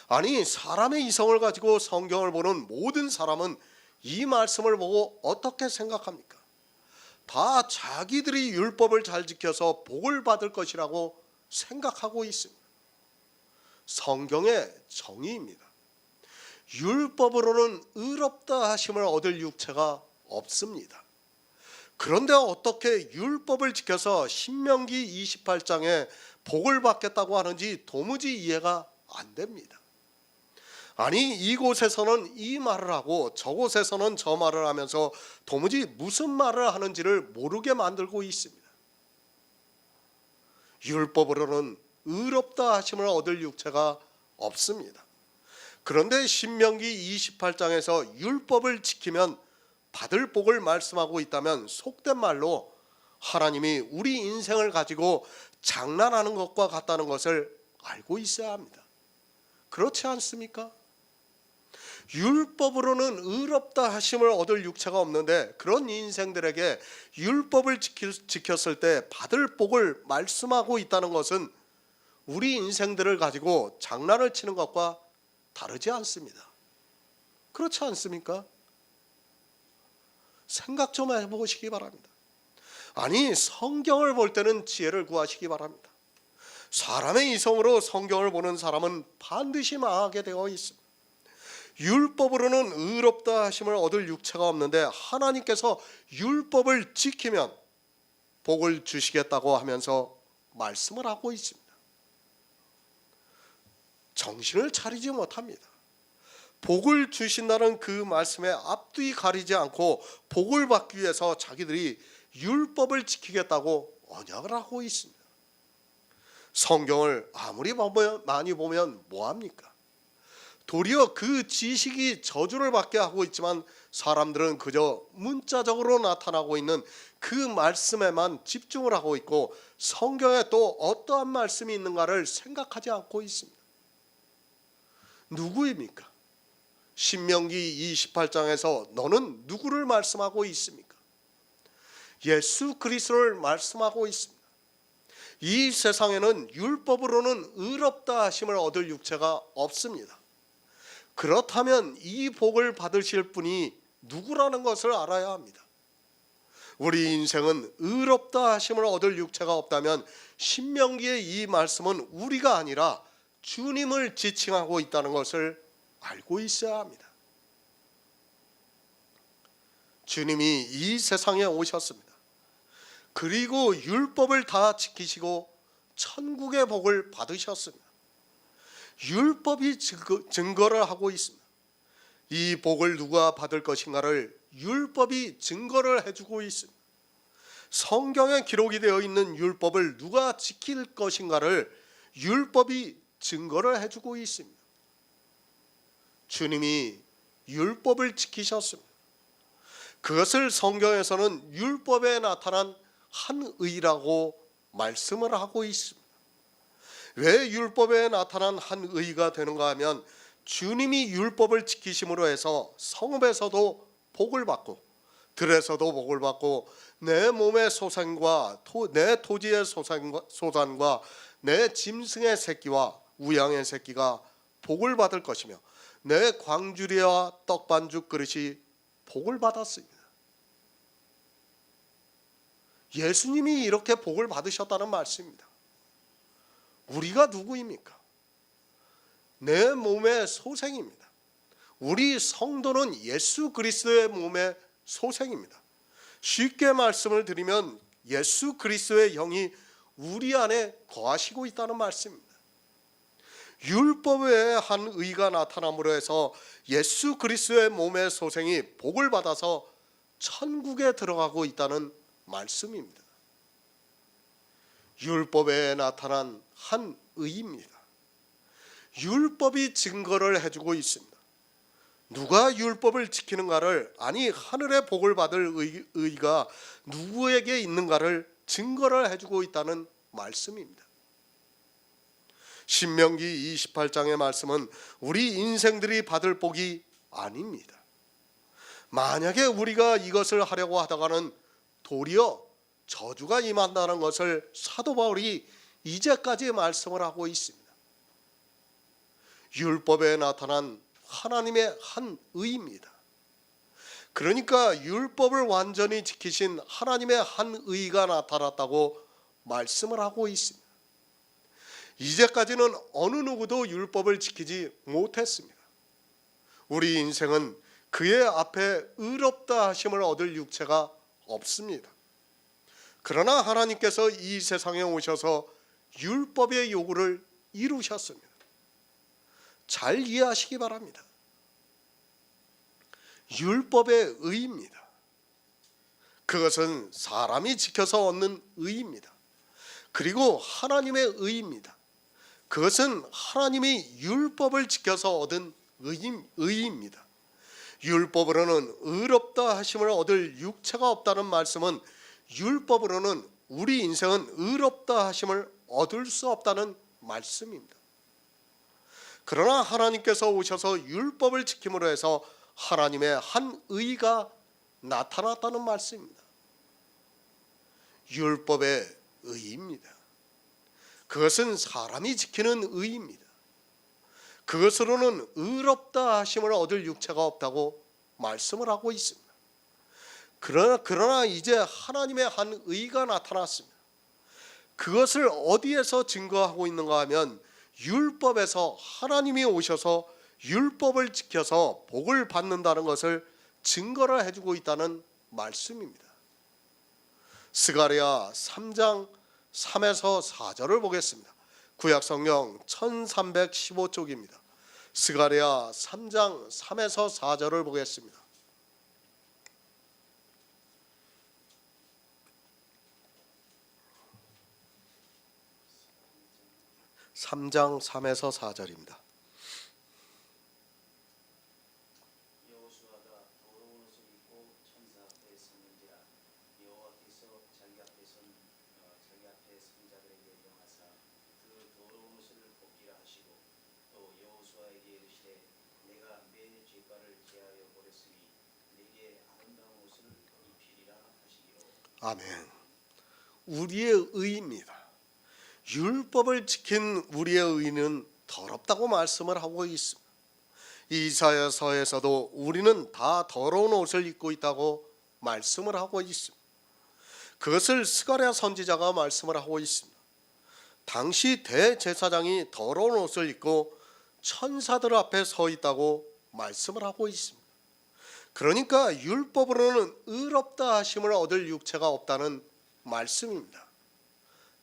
아니, 사람의 이성을 가지고 성경을 보는 모든 사람은 이 말씀을 보고 어떻게 생각합니까? 다 자기들이 율법을 잘 지켜서 복을 받을 것이라고 생각하고 있습니다. 성경의 정의입니다. 율법으로는 의롭다 하심을 얻을 육체가 없습니다. 그런데 어떻게 율법을 지켜서 신명기 28장에 복을 받겠다고 하는지 도무지 이해가 안 됩니다. 아니, 이곳에서는 이 말을 하고 저곳에서는 저 말을 하면서 도무지 무슨 말을 하는지를 모르게 만들고 있습니다. 율법으로는 의롭다 하심을 얻을 육체가 없습니다. 그런데 신명기 28장에서 율법을 지키면 받을 복을 말씀하고 있다면 속된 말로 하나님이 우리 인생을 가지고 장난하는 것과 같다는 것을 알고 있어야 합니다. 그렇지 않습니까? 율법으로는 의롭다 하심을 얻을 육체가 없는데 그런 인생들에게 율법을 지켰을 때 받을 복을 말씀하고 있다는 것은 우리 인생들을 가지고 장난을 치는 것과 다르지 않습니다. 그렇지 않습니까? 생각 좀 해보시기 바랍니다. 아니, 성경을 볼 때는 지혜를 구하시기 바랍니다. 사람의 이성으로 성경을 보는 사람은 반드시 망하게 되어 있습니다. 율법으로는 의롭다 하심을 얻을 육체가 없는데 하나님께서 율법을 지키면 복을 주시겠다고 하면서 말씀을 하고 있습니다. 정신을 차리지 못합니다. 복을 주신다는 그 말씀에 앞뒤 가리지 않고 복을 받기 위해서 자기들이 율법을 지키겠다고 언약을 하고 있습니다. 성경을 아무리 많이 보면 뭐합니까? 도리어 그 지식이 저주를 받게 하고 있지만 사람들은 그저 문자적으로 나타나고 있는 그 말씀에만 집중을 하고 있고 성경에 또 어떠한 말씀이 있는가를 생각하지 않고 있습니다. 누구입니까? 신명기 28장에서 너는 누구를 말씀하고 있습니까? 예수 그리스도를 말씀하고 있습니다. 이 세상에는 율법으로는 의롭다 하심을 얻을 육체가 없습니다. 그렇다면 이 복을 받으실 분이 누구라는 것을 알아야 합니다. 우리 인생은 의롭다 하심을 얻을 육체가 없다면 신명기의 이 말씀은 우리가 아니라 주님을 지칭하고 있다는 것을 알고 있어야 합니다. 주님이 이 세상에 오셨습니다. 그리고 율법을 다 지키시고 천국의 복을 받으셨습니다. 율법이 증거를 하고 있습니다. 이 복을 누가 받을 것인가를 율법이 증거를 해주고 있습니다. 성경에 기록이 되어 있는 율법을 누가 지킬 것인가를 율법이 증거를 해주고 있습니다. 주님이 율법을 지키셨습니다. 그것을 성경에서는 율법에 나타난 한 의라고 말씀을 하고 있습니다. 왜 율법에 나타난 한 의가 되는가 하면 주님이 율법을 지키심으로 해서 성읍에서도 복을 받고 들에서도 복을 받고 내 몸의 소산과 내 토지의 소산과 내 짐승의 새끼와 우양의 새끼가 복을 받을 것이며 내 광주리와 떡반죽 그릇이 복을 받았습니다. 예수님이 이렇게 복을 받으셨다는 말씀입니다. 우리가 누구입니까? 내 몸의 소생입니다. 우리 성도는 예수 그리스도의 몸의 소생입니다. 쉽게 말씀을 드리면 예수 그리스도의 영이 우리 안에 거하시고 있다는 말씀입니다. 율법의 한 의가 나타남으로 해서 예수 그리스도의 몸의 소생이 복을 받아서 천국에 들어가고 있다는 말씀입니다. 율법에 나타난 한 의입니다. 율법이 증거를 해주고 있습니다. 누가 율법을 지키는가를, 아니 하늘의 복을 받을 의가 누구에게 있는가를 증거를 해주고 있다는 말씀입니다. 신명기 28장의 말씀은 우리 인생들이 받을 복이 아닙니다. 만약에 우리가 이것을 하려고 하다가는 도리어 저주가 임한다는 것을 사도 바울이 이제까지 말씀을 하고 있습니다. 율법에 나타난 하나님의 한 의입니다. 그러니까 율법을 완전히 지키신 하나님의 한 의가 나타났다고 말씀을 하고 있습니다. 이제까지는 어느 누구도 율법을 지키지 못했습니다. 우리 인생은 그의 앞에 의롭다 하심을 얻을 육체가 없습니다. 그러나 하나님께서 이 세상에 오셔서 율법의 요구를 이루셨습니다. 잘 이해하시기 바랍니다. 율법의 의입니다. 그것은 사람이 지켜서 얻는 의입니다. 그리고 하나님의 의입니다. 그것은 하나님이 율법을 지켜서 얻은 의입니다. 율법으로는 의롭다 하심을 얻을 육체가 없다는 말씀은 율법으로는 우리 인생은 의롭다 하심을 얻을 수 없다는 말씀입니다. 그러나 하나님께서 오셔서 율법을 지킴으로 해서 하나님의 한 의가 나타났다는 말씀입니다. 율법의 의입니다. 그것은 사람이 지키는 의입니다. 그것으로는 의롭다 하심을 얻을 육체가 없다고 말씀을 하고 있습니다. 그러나 이제 하나님의 한 의가 나타났습니다. 그것을 어디에서 증거하고 있는가 하면 율법에서 하나님이 오셔서 율법을 지켜서 복을 받는다는 것을 증거를 해주고 있다는 말씀입니다. 스가랴 3장 3에서 4절을 보겠습니다. 구약성경 1315쪽입니다. 스가랴 3장 3에서 4절을 보겠습니다. (3장 3에서 4절입니다) 여호수아가 더러운 옷을 입고 천사 앞에 섰는지라 여호와께서 자기 앞에 선자들에게 명하사 그 더러운 옷을 벗기라 하시고 또 여호수아에게 이르시되 내가 내 죄가를 제하여 버렸으니 내게 아름다운 옷을 입히리라 하시기로. 아멘. 우리의 의입니다. 율법을 지킨 우리의 의는 더럽다고 말씀을 하고 있습니다. 이사야서에서도 우리는 다 더러운 옷을 입고 있다고 말씀을 하고 있습니다. 그것을 스가랴 선지자가 말씀을 하고 있습니다. 당시 대제사장이 더러운 옷을 입고 천사들 앞에 서 있다고 말씀을 하고 있습니다. 그러니까 율법으로는 의롭다 하심을 얻을 육체가 없다는 말씀입니다.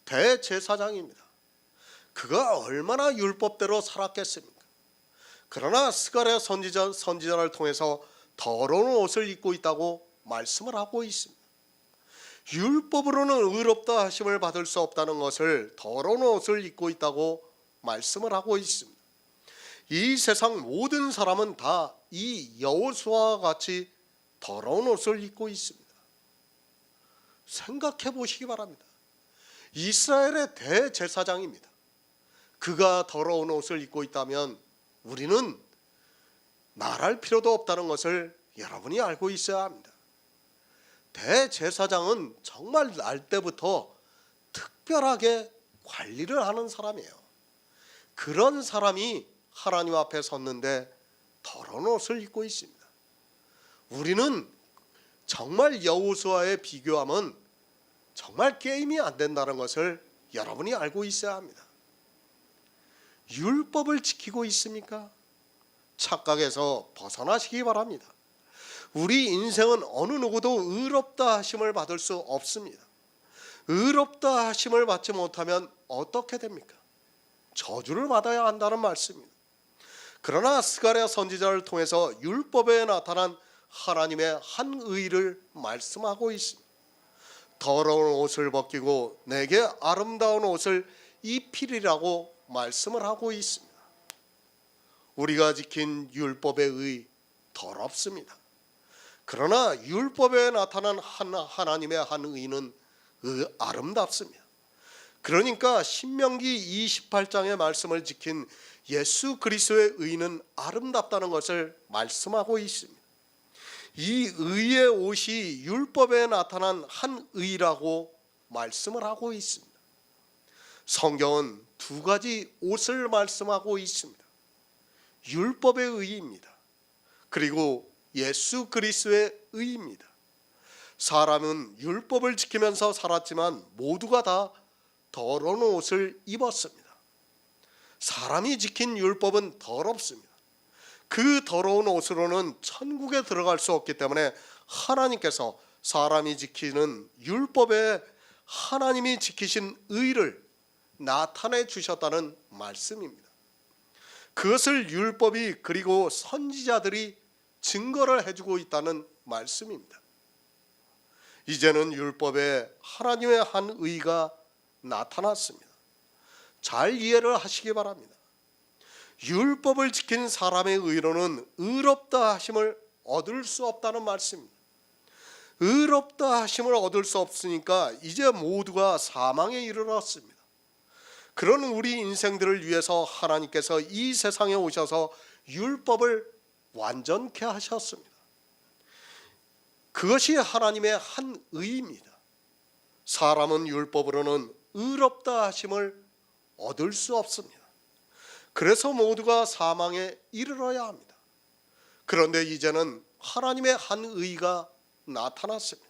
대제사장입니다. 그가 얼마나 율법대로 살았겠습니까? 그러나 스가랴 선지자를 통해서 더러운 옷을 입고 있다고 말씀을 하고 있습니다. 율법으로는 의롭다 하심을 받을 수 없다는 것을 더러운 옷을 입고 있다고 말씀을 하고 있습니다. 이 세상 모든 사람은 다 이 여호수아와 같이 더러운 옷을 입고 있습니다. 생각해 보시기 바랍니다. 이스라엘의 대제사장입니다. 그가 더러운 옷을 입고 있다면 우리는 말할 필요도 없다는 것을 여러분이 알고 있어야 합니다. 대제사장은 정말 날 때부터 특별하게 관리를 하는 사람이에요. 그런 사람이 하나님 앞에 섰는데 더러운 옷을 입고 있습니다. 우리는 정말 여호수아에 비교하면 정말 게임이 안 된다는 것을 여러분이 알고 있어야 합니다. 율법을 지키고 있습니까? 착각에서 벗어나시기 바랍니다. 우리 인생은 어느 누구도 의롭다 하심을 받을 수 없습니다. 의롭다 하심을 받지 못하면 어떻게 됩니까? 저주를 받아야 한다는 말씀입니다. 그러나 스가랴 선지자를 통해서 율법에 나타난 하나님의 한 의를 말씀하고 있습니다. 더러운 옷을 벗기고 내게 아름다운 옷을 입히리라고 말씀을 하고 있습니다. 우리가 지킨 율법의 의 더럽습니다. 그러나 율법에 나타난 하나님의 한 의는 아름답습니다. 그러니까 신명기 28장의 말씀을 지킨 예수 그리스도의 의는 아름답다는 것을 말씀하고 있습니다. 이 의의 옷이 율법에 나타난 한 의라고 말씀을 하고 있습니다. 성경은 두 가지 옷을 말씀하고 있습니다. 율법의 의입니다. 그리고 예수 그리스도의 의입니다. 사람은 율법을 지키면서 살았지만 모두가 다 더러운 옷을 입었습니다. 사람이 지킨 율법은 더럽습니다. 그 더러운 옷으로는 천국에 들어갈 수 없기 때문에 하나님께서 사람이 지키는 율법에 하나님이 지키신 의를 나타내 주셨다는 말씀입니다. 그것을 율법이 그리고 선지자들이 증거를 해주고 있다는 말씀입니다. 이제는 율법에 하나님의 한 의가 나타났습니다. 잘 이해를 하시기 바랍니다. 율법을 지킨 사람의 의로는 의롭다 하심을 얻을 수 없다는 말씀입니다. 의롭다 하심을 얻을 수 없으니까 이제 모두가 사망에 이르렀습니다. 그런 우리 인생들을 위해서 하나님께서 이 세상에 오셔서 율법을 완전케 하셨습니다. 그것이 하나님의 한 의입니다. 사람은 율법으로는 의롭다 하심을 얻을 수 없습니다. 그래서 모두가 사망에 이르러야 합니다. 그런데 이제는 하나님의 한 의가 나타났습니다.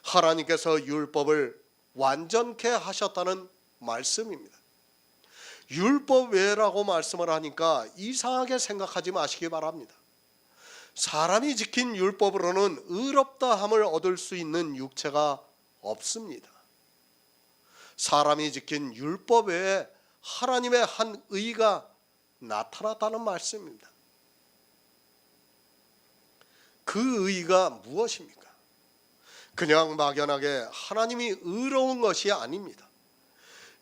하나님께서 율법을 완전케 하셨다는 말씀입니다. 율법 외라고 말씀을 하니까 이상하게 생각하지 마시기 바랍니다. 사람이 지킨 율법으로는 의롭다함을 얻을 수 있는 육체가 없습니다. 사람이 지킨 율법 외에 하나님의 한 의가 나타났다는 말씀입니다. 그 의가 무엇입니까? 그냥 막연하게 하나님이 의로운 것이 아닙니다.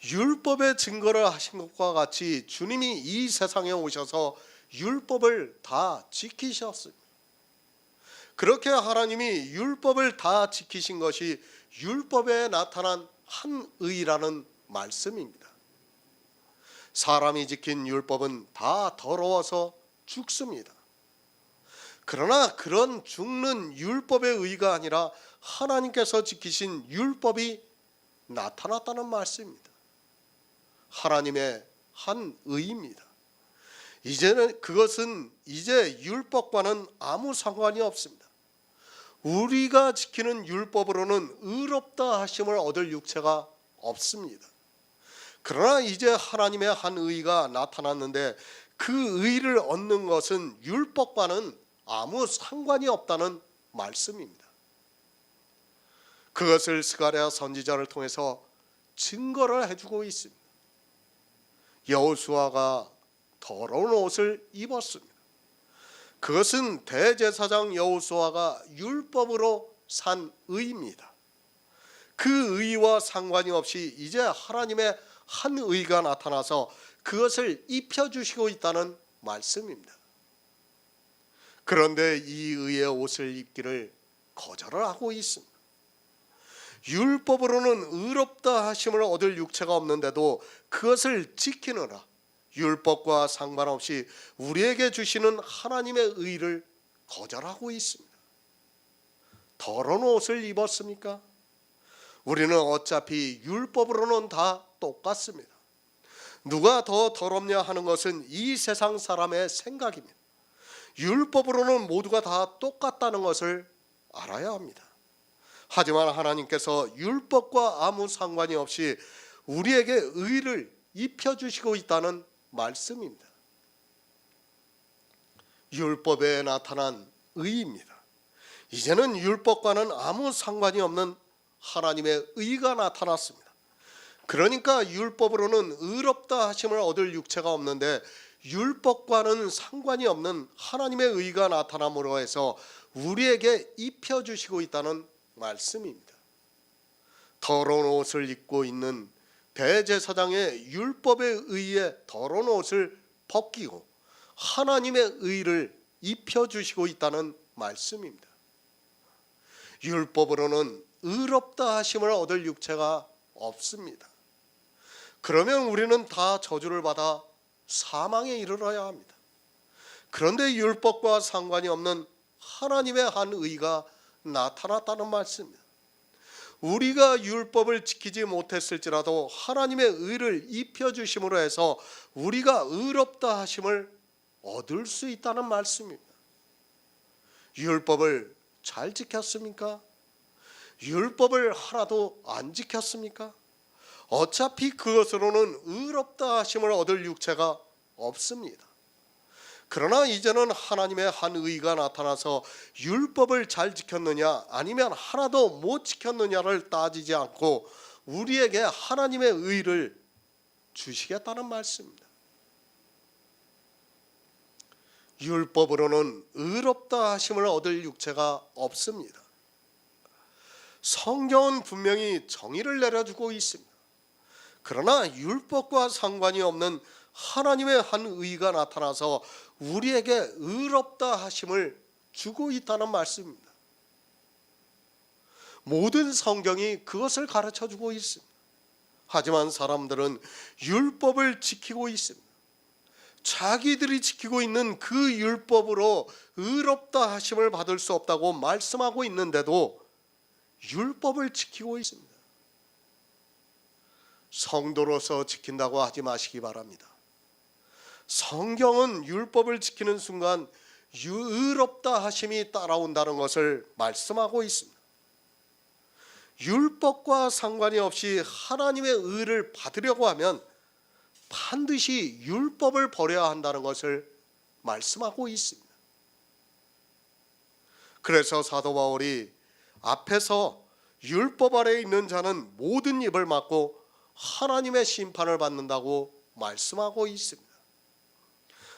율법의 증거를 하신 것과 같이 주님이 이 세상에 오셔서 율법을 다 지키셨습니다. 그렇게 하나님이 율법을 다 지키신 것이 율법에 나타난 한 의라는 말씀입니다. 사람이 지킨 율법은 다 더러워서 죽습니다. 그러나 그런 죽는 율법의 의가 아니라 하나님께서 지키신 율법이 나타났다는 말씀입니다. 하나님의 한 의입니다. 이제는 그것은 이제 율법과는 아무 상관이 없습니다. 우리가 지키는 율법으로는 의롭다 하심을 얻을 육체가 없습니다. 그러나 이제 하나님의 한 의가 나타났는데 그 의를 얻는 것은 율법과는 아무 상관이 없다는 말씀입니다. 그것을 스가랴 선지자를 통해서 증거를 해주고 있습니다. 여호수아가 더러운 옷을 입었습니다. 그것은 대제사장 여호수아가 율법으로 산 의입니다. 그 의와 상관이 없이 이제 하나님의 한 의가 나타나서 그것을 입혀주시고 있다는 말씀입니다. 그런데 이 의의 옷을 입기를 거절을 하고 있습니다. 율법으로는 의롭다 하심을 얻을 육체가 없는데도 그것을 지키느라 율법과 상관없이 우리에게 주시는 하나님의 의를 거절하고 있습니다. 더러운 옷을 입었습니까? 우리는 어차피 율법으로는 다 똑같습니다. 누가 더 더럽냐 하는 것은 이 세상 사람의 생각입니다. 율법으로는 모두가 다 똑같다는 것을 알아야 합니다. 하지만 하나님께서 율법과 아무 상관이 없이 우리에게 의를 입혀주시고 있다는 말씀입니다. 율법에 나타난 의입니다. 이제는 율법과는 아무 상관이 없는 하나님의 의가 나타났습니다. 그러니까 율법으로는 의롭다 하심을 얻을 육체가 없는데 율법과는 상관이 없는 하나님의 의가 나타남으로 해서 우리에게 입혀주시고 있다는 말씀입니다. 더러운 옷을 입고 있는 대제사장의 율법에 의해 더러운 옷을 벗기고 하나님의 의를 입혀주시고 있다는 말씀입니다. 율법으로는 의롭다 하심을 얻을 육체가 없습니다. 그러면 우리는 다 저주를 받아 사망에 이르러야 합니다. 그런데 율법과 상관이 없는 하나님의 한 의가 나타났다는 말씀입니다. 우리가 율법을 지키지 못했을지라도 하나님의 의를 입혀주심으로 해서 우리가 의롭다 하심을 얻을 수 있다는 말씀입니다. 율법을 잘 지켰습니까? 율법을 하나도 안 지켰습니까? 어차피 그것으로는 의롭다 하심을 얻을 육체가 없습니다. 그러나 이제는 하나님의 한 의가 나타나서 율법을 잘 지켰느냐 아니면 하나도 못 지켰느냐를 따지지 않고 우리에게 하나님의 의를 주시겠다는 말씀입니다. 율법으로는 의롭다 하심을 얻을 육체가 없습니다. 성경은 분명히 정의를 내려주고 있습니다. 그러나 율법과 상관이 없는 하나님의 한 의가 나타나서 우리에게 의롭다 하심을 주고 있다는 말씀입니다. 모든 성경이 그것을 가르쳐주고 있습니다. 하지만 사람들은 율법을 지키고 있습니다. 자기들이 지키고 있는 그 율법으로 의롭다 하심을 받을 수 없다고 말씀하고 있는데도 율법을 지키고 있습니다. 성도로서 지킨다고 하지 마시기 바랍니다. 성경은 율법을 지키는 순간 의롭다 하심이 따라온다는 것을 말씀하고 있습니다. 율법과 상관이 없이 하나님의 의를 받으려고 하면 반드시 율법을 버려야 한다는 것을 말씀하고 있습니다. 그래서 사도 바울이 앞에서 율법 아래에 있는 자는 모든 입을 막고 하나님의 심판을 받는다고 말씀하고 있습니다.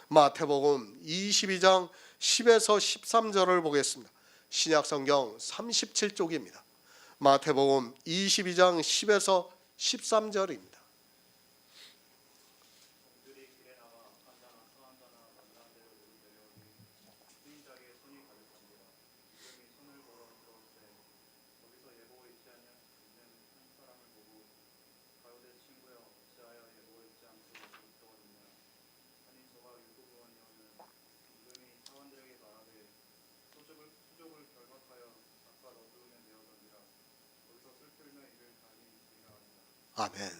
마태복음 22장 10에서 13절을 보겠습니다. 신약성경 37쪽입니다. 마태복음 22장 10에서 13절입니다. 아멘.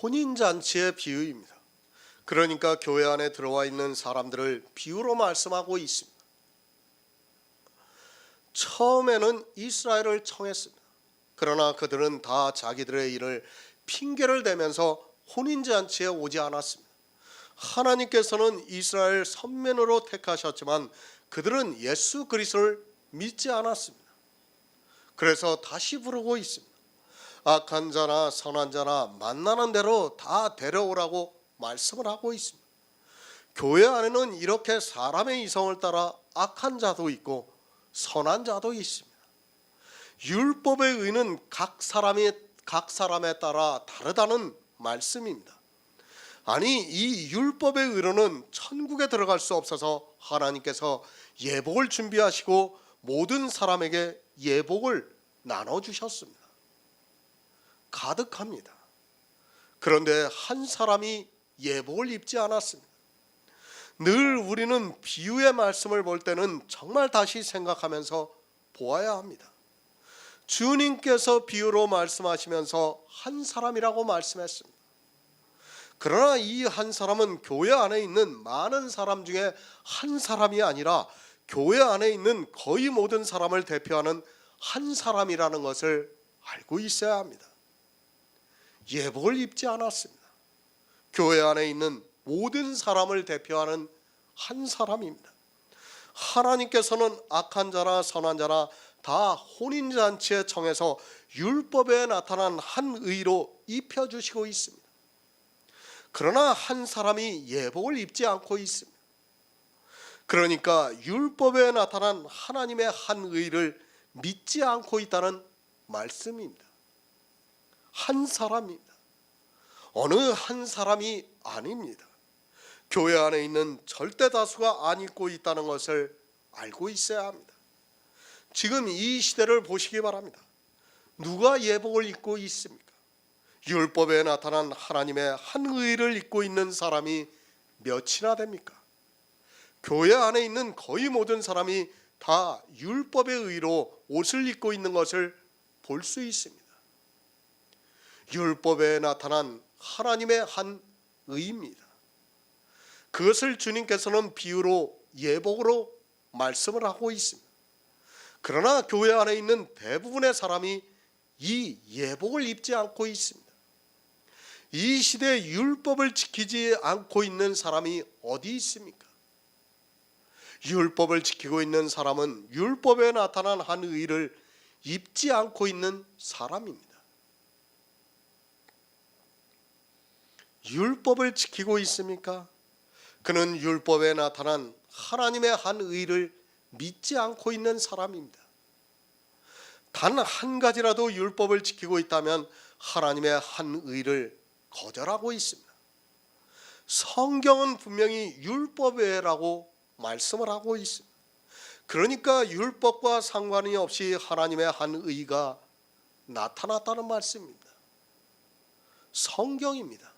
혼인잔치의 비유입니다. 그러니까 교회 안에 들어와 있는 사람들을 비유로 말씀하고 있습니다. 처음에는 이스라엘을 청했습니다. 그러나 그들은 다 자기들의 일을 핑계를 대면서 혼인잔치에 오지 않았습니다. 하나님께서는 이스라엘 선민으로 택하셨지만 그들은 예수 그리스도를 믿지 않았습니다. 그래서 다시 부르고 있습니다. 악한 자나 선한 자나 만나는 대로 다 데려오라고 말씀을 하고 있습니다. 교회 안에는 이렇게 사람의 이성을 따라 악한 자도 있고 선한 자도 있습니다. 율법의 의는 각 사람에 따라 다르다는 말씀입니다. 아니, 이 율법의 의로는 천국에 들어갈 수 없어서 하나님께서 예복을 준비하시고 모든 사람에게 예복을 나눠주셨습니다. 가득합니다. 그런데 한 사람이 예복을 입지 않았습니다. 늘 우리는 비유의 말씀을 볼 때는 정말 다시 생각하면서 보아야 합니다. 주님께서 비유로 말씀하시면서 한 사람이라고 말씀했습니다. 그러나 이 한 사람은 교회 안에 있는 많은 사람 중에 한 사람이 아니라 교회 안에 있는 거의 모든 사람을 대표하는 한 사람이라는 것을 알고 있어야 합니다. 예복을 입지 않았습니다. 교회 안에 있는 모든 사람을 대표하는 한 사람입니다. 하나님께서는 악한 자나 선한 자나 다 혼인잔치에 청해서 율법에 나타난 한 의로 입혀주시고 있습니다. 그러나 한 사람이 예복을 입지 않고 있습니다. 그러니까 율법에 나타난 하나님의 한 의를 믿지 않고 있다는 말씀입니다. 한 사람입니다. 어느 한 사람이 아닙니다. 교회 안에 있는 절대 다수가 안 입고 있다는 것을 알고 있어야 합니다. 지금 이 시대를 보시기 바랍니다. 누가 예복을 입고 있습니까? 율법에 나타난 하나님의 한 의를 입고 있는 사람이 몇이나 됩니까? 교회 안에 있는 거의 모든 사람이 다 율법의 의로 옷을 입고 있는 것을 볼 수 있습니다. 율법에 나타난 하나님의 한 의입니다. 그것을 주님께서는 비유로 예복으로 말씀을 하고 있습니다. 그러나 교회 안에 있는 대부분의 사람이 이 예복을 입지 않고 있습니다. 이 시대에 율법을 지키지 않고 있는 사람이 어디 있습니까? 율법을 지키고 있는 사람은 율법에 나타난 한 의를 입지 않고 있는 사람입니다. 율법을 지키고 있습니까? 그는 율법에 나타난 하나님의 한 의를 믿지 않고 있는 사람입니다. 단 한 가지라도 율법을 지키고 있다면 하나님의 한 의를 거절하고 있습니다. 성경은 분명히 율법이라고 말씀을 하고 있습니다. 그러니까 율법과 상관이 없이 하나님의 한 의가 나타났다는 말씀입니다. 성경입니다.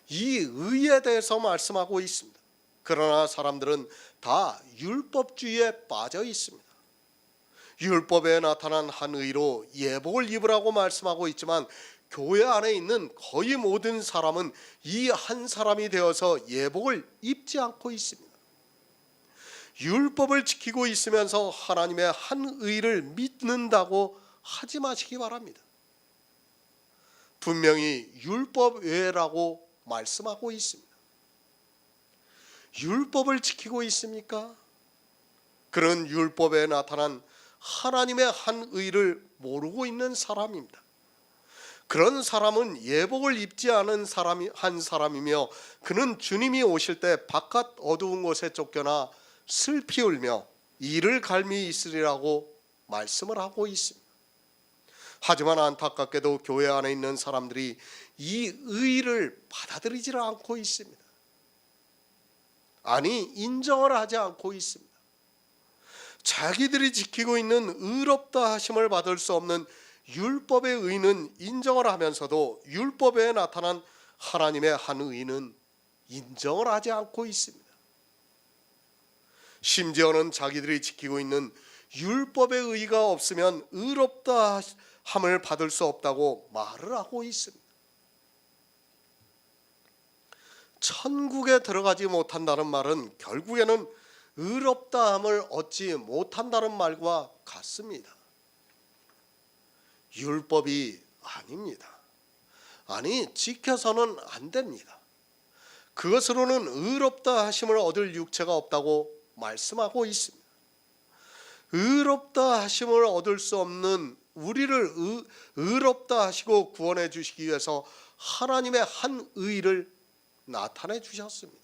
이 의에 대해서 말씀하고 있습니다. 그러나 사람들은 다 율법주의에 빠져 있습니다. 율법에 나타난 한 의로 예복을 입으라고 말씀하고 있지만 교회 안에 있는 거의 모든 사람은 이 한 사람이 되어서 예복을 입지 않고 있습니다. 율법을 지키고 있으면서 하나님의 한 의를 믿는다고 하지 마시기 바랍니다. 분명히 율법 외라고 말씀하고 있습니다. 율법을 지키고 있습니까? 그런 율법에 나타난 하나님의 한 의를 모르고 있는 사람입니다. 그런 사람은 예복을 입지 않은 한 사람이며 그는 주님이 오실 때 바깥 어두운 곳에 쫓겨나 슬피 울며 이를 갈미 있으리라고 말씀을 하고 있습니다. 하지만 안타깝게도 교회 안에 있는 사람들이 이 의를 받아들이지를 않고 있습니다. 아니, 인정을 하지 않고 있습니다. 자기들이 지키고 있는 의롭다 하심을 받을 수 없는 율법의 의는 인정을 하면서도 율법에 나타난 하나님의 한 의는 인정을 하지 않고 있습니다. 심지어는 자기들이 지키고 있는 율법의 의가 없으면 의롭다 함을 받을 수 없다고 말을 하고 있습니다. 천국에 들어가지 못한다는 말은 결국에는 의롭다함을 얻지 못한다는 말과 같습니다. 율법이 아닙니다. 아니, 지켜서는 안 됩니다. 그것으로는 의롭다 하심을 얻을 육체가 없다고 말씀하고 있습니다. 의롭다 하심을 얻을 수 없는 우리를 의롭다 하시고 구원해 주시기 위해서 하나님의 한 의를 나타내 주셨습니다.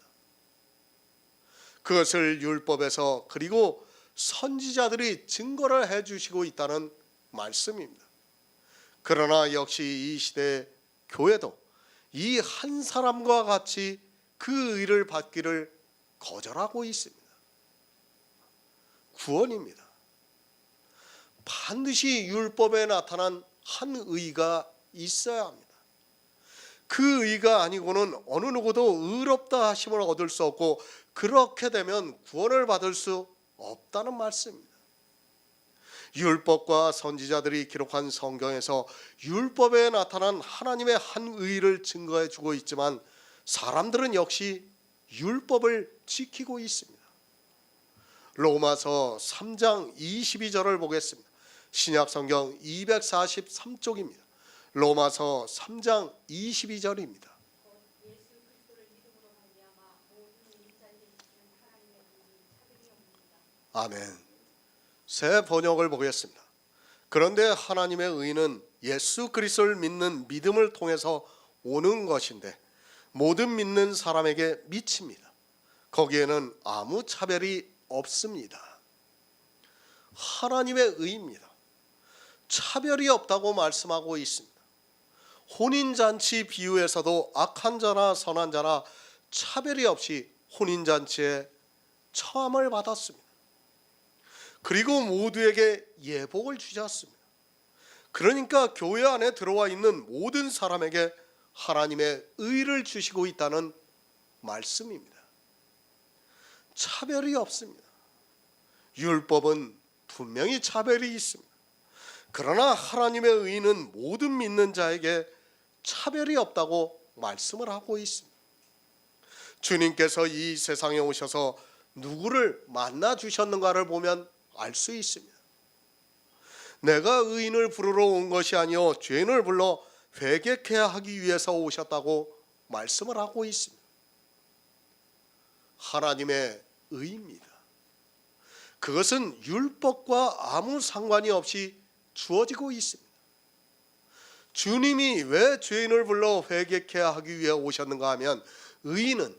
그것을 율법에서 그리고 선지자들이 증거를 해 주시고 있다는 말씀입니다. 그러나 역시 이 시대의 교회도 이 한 사람과 같이 그 의를 받기를 거절하고 있습니다. 구원입니다. 반드시 율법에 나타난 한 의가 있어야 합니다. 그 의가 아니고는 어느 누구도 의롭다 하심을 얻을 수 없고 그렇게 되면 구원을 받을 수 없다는 말씀입니다. 율법과 선지자들이 기록한 성경에서 율법에 나타난 하나님의 한 의를 증거해 주고 있지만 사람들은 역시 율법을 지키고 있습니다. 로마서 3장 22절을 보겠습니다. 신약성경 243쪽입니다. 로마서 3장 22절입니다. 아멘. 새 번역을 보겠습니다. 그런데 하나님의 의는 예수 그리스도를 믿는 믿음을 통해서 오는 것인데 모든 믿는 사람에게 미칩니다. 거기에는 아무 차별이 없습니다. 하나님의 의입니다. 차별이 없다고 말씀하고 있습니다. 혼인잔치 비유에서도 악한 자나 선한 자나 차별이 없이 혼인잔치에 처함을 받았습니다. 그리고 모두에게 예복을 주셨습니다. 그러니까 교회 안에 들어와 있는 모든 사람에게 하나님의 의를 주시고 있다는 말씀입니다. 차별이 없습니다. 율법은 분명히 차별이 있습니다. 그러나 하나님의 의는 모든 믿는 자에게 차별이 없다고 말씀을 하고 있습니다. 주님께서 이 세상에 오셔서 누구를 만나 주셨는가를 보면 알 수 있습니다. 내가 의인을 부르러 온 것이 아니요 죄인을 불러 회개케 하기 위해서 오셨다고 말씀을 하고 있습니다. 하나님의 의입니다. 그것은 율법과 아무 상관이 없이 주어지고 있습니다. 주님이 왜 죄인을 불러 회개케 하기 위해 오셨는가 하면 의인은,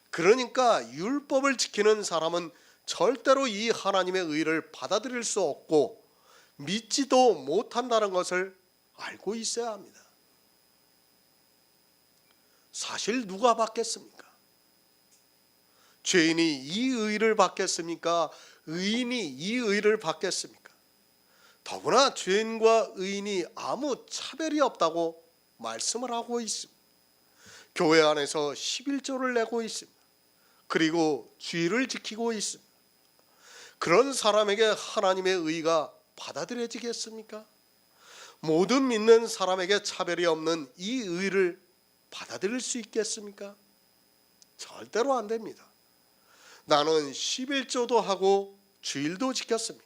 그러니까 율법을 지키는 사람은 절대로 이 하나님의 의를 받아들일 수 없고 믿지도 못한다는 것을 알고 있어야 합니다. 사실 누가 받겠습니까? 죄인이 이 의를 받겠습니까? 의인이 이 의를 받겠습니까? 더구나 죄인과 의인이 아무 차별이 없다고 말씀을 하고 있습니다. 교회 안에서 11조를 내고 있습니다. 그리고 주의를 지키고 있습니다. 그런 사람에게 하나님의 의가 받아들여지겠습니까? 모든 믿는 사람에게 차별이 없는 이 의를 받아들일 수 있겠습니까? 절대로 안 됩니다. 나는 11조도 하고 주일도 지켰습니다.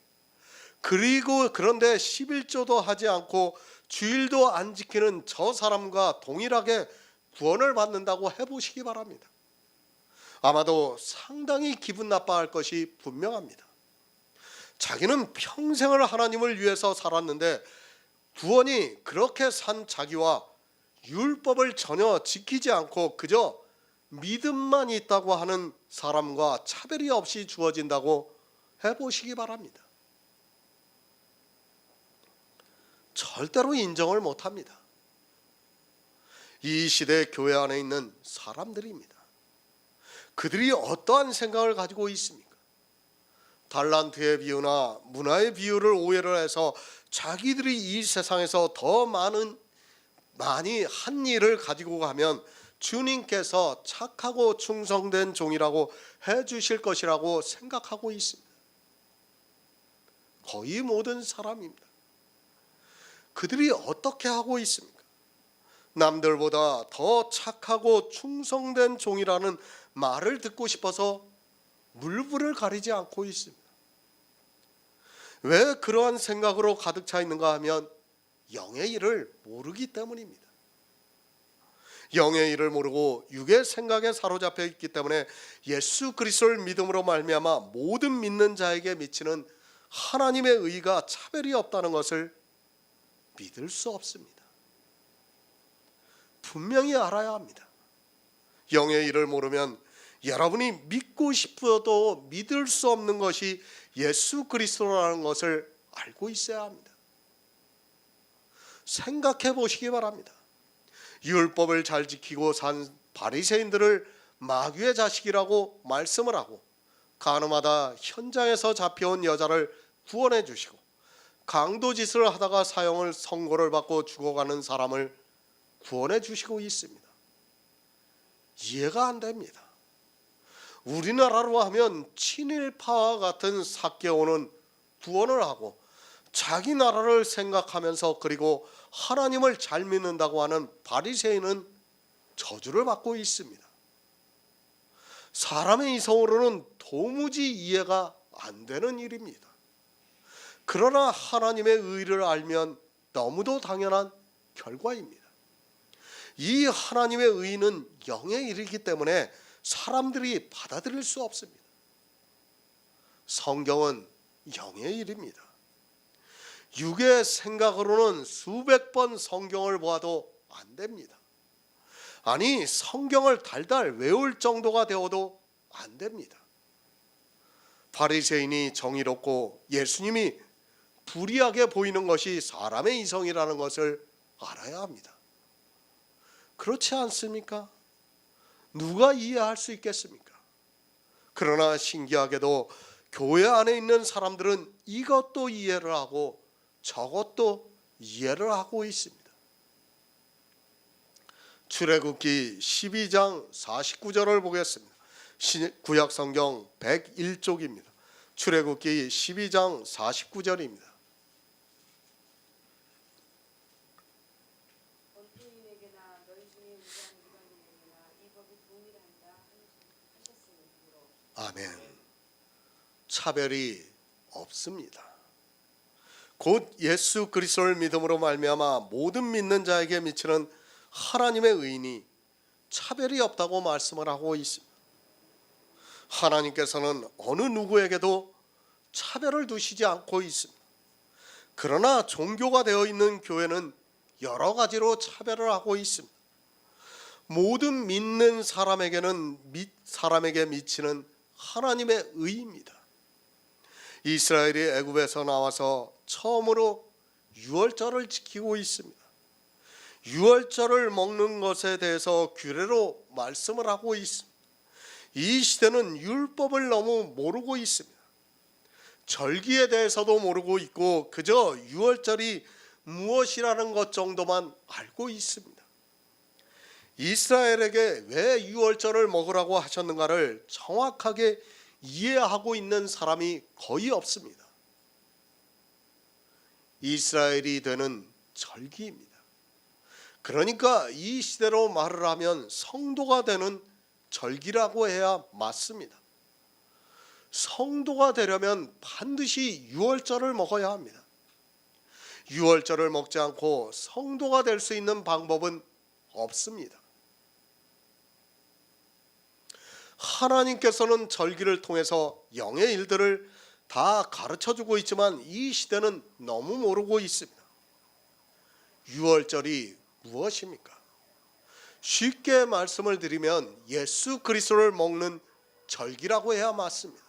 그리고 그런데 11조도 하지 않고 주일도 안 지키는 저 사람과 동일하게 구원을 받는다고 해보시기 바랍니다. 아마도 상당히 기분 나빠할 것이 분명합니다. 자기는 평생을 하나님을 위해서 살았는데 구원이 그렇게 산 자기와 율법을 전혀 지키지 않고 그저 믿음만 있다고 하는 사람과 차별이 없이 주어진다고 해보시기 바랍니다. 절대로 인정을 못합니다. 이 시대 교회 안에 있는 사람들입니다. 그들이 어떠한 생각을 가지고 있습니까? 달란트의 비유나 문화의 비유를 오해를 해서 자기들이 이 세상에서 더 많이 한 일을 가지고 가면 주님께서 착하고 충성된 종이라고 해주실 것이라고 생각하고 있습니다. 거의 모든 사람입니다. 그들이 어떻게 하고 있습니까? 남들보다 더 착하고 충성된 종이라는 말을 듣고 싶어서 물불을 가리지 않고 있습니다. 왜 그러한 생각으로 가득 차 있는가 하면 영의 일을 모르기 때문입니다. 영의 일을 모르고 육의 생각에 사로잡혀 있기 때문에 예수 그리스도를 믿음으로 말미암아 모든 믿는 자에게 미치는 하나님의 의가 차별이 없다는 것을 믿을 수 없습니다. 분명히 알아야 합니다. 영의 일을 모르면 여러분이 믿고 싶어도 믿을 수 없는 것이 예수 그리스도라는 것을 알고 있어야 합니다. 생각해 보시기 바랍니다. 율법을 잘 지키고 산 바리새인들을 마귀의 자식이라고 말씀을 하고 가늠하다 현장에서 잡혀온 여자를 구원해 주시고 강도짓을 하다가 사형을 선고를 받고 죽어가는 사람을 구원해 주시고 있습니다. 이해가 안 됩니다. 우리나라로 하면 친일파와 같은 사개오는 구원을 하고 자기 나라를 생각하면서 그리고 하나님을 잘 믿는다고 하는 바리새인은 저주를 받고 있습니다. 사람의 이성으로는 도무지 이해가 안 되는 일입니다. 그러나 하나님의 의를 알면 너무도 당연한 결과입니다. 이 하나님의 의는 영의 일이기 때문에 사람들이 받아들일 수 없습니다. 성경은 영의 일입니다. 육의 생각으로는 수백 번 성경을 보아도 안 됩니다. 아니, 성경을 달달 외울 정도가 되어도 안 됩니다. 바리새인이 정의롭고 예수님이 불의하게 보이는 것이 사람의 이성이라는 것을 알아야 합니다. 그렇지 않습니까? 누가 이해할 수 있겠습니까? 그러나 신기하게도 교회 안에 있는 사람들은 이것도 이해를 하고 저것도 이해를 하고 있습니다. 출애굽기 12장 49절을 보겠습니다. 구약성경 101쪽입니다. 출애굽기 12장 49절입니다. 원주민에게나 너희 중에 무리한 이방인에게나 이 법이 동일한다 하셨으므로. 아멘. 차별이 없습니다. 곧 예수 그리스도를 믿음으로 말미암아 모든 믿는 자에게 미치는 하나님의 의인이 차별이 없다고 말씀을 하고 있습니다. 하나님께서는 어느 누구에게도 차별을 두시지 않고 있습니다. 그러나 종교가 되어 있는 교회는 여러 가지로 차별을 하고 있습니다. 모든 믿는 사람에게 미치는 하나님의 의입니다. 이스라엘이 애굽에서 나와서 처음으로 유월절을 지키고 있습니다. 유월절을 먹는 것에 대해서 규례로 말씀을 하고 있습니다. 이 시대는 율법을 너무 모르고 있습니다. 절기에 대해서도 모르고 있고 그저 유월절이 무엇이라는 것 정도만 알고 있습니다. 이스라엘에게 왜 유월절을 먹으라고 하셨는가를 정확하게 이해하고 있는 사람이 거의 없습니다. 이스라엘이 되는 절기입니다. 그러니까 이 시대로 말을 하면 성도가 되는 절기라고 해야 맞습니다. 성도가 되려면 반드시 유월절을 먹어야 합니다. 유월절을 먹지 않고 성도가 될 수 있는 방법은 없습니다. 하나님께서는 절기를 통해서 영의 일들을 다 가르쳐주고 있지만 이 시대는 너무 모르고 있습니다. 유월절이 무엇입니까? 쉽게 말씀을 드리면 예수 그리스도를 먹는 절기라고 해야 맞습니다.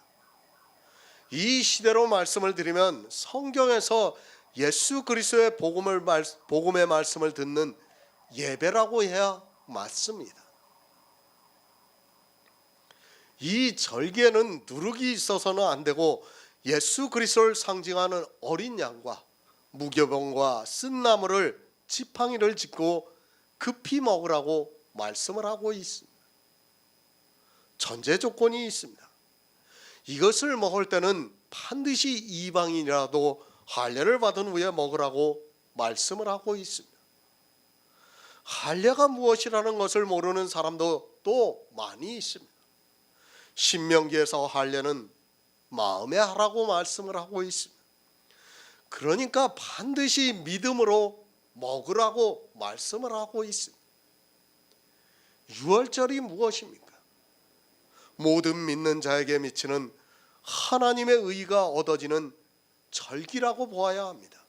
이 시대로 말씀을 드리면 성경에서 예수 그리스도의 복음의 말씀을 듣는 예배라고 해야 맞습니다. 이 절기에는 누룩이 있어서는 안 되고 예수 그리스도를 상징하는 어린 양과 무교병과 쓴나물을 지팡이를 짚고 급히 먹으라고 말씀을 하고 있습니다. 전제 조건이 있습니다. 이것을 먹을 때는 반드시 이방인이라도 할례를 받은 후에 먹으라고 말씀을 하고 있습니다. 할례가 무엇이라는 것을 모르는 사람도 또 많이 있습니다. 신명기에서 할례는 마음에 하라고 말씀을 하고 있습니다. 그러니까 반드시 믿음으로 먹으라고 말씀을 하고 있습니다. 유월절이 무엇입니까? 모든 믿는 자에게 미치는 하나님의 의가 얻어지는 절기라고 보아야 합니다.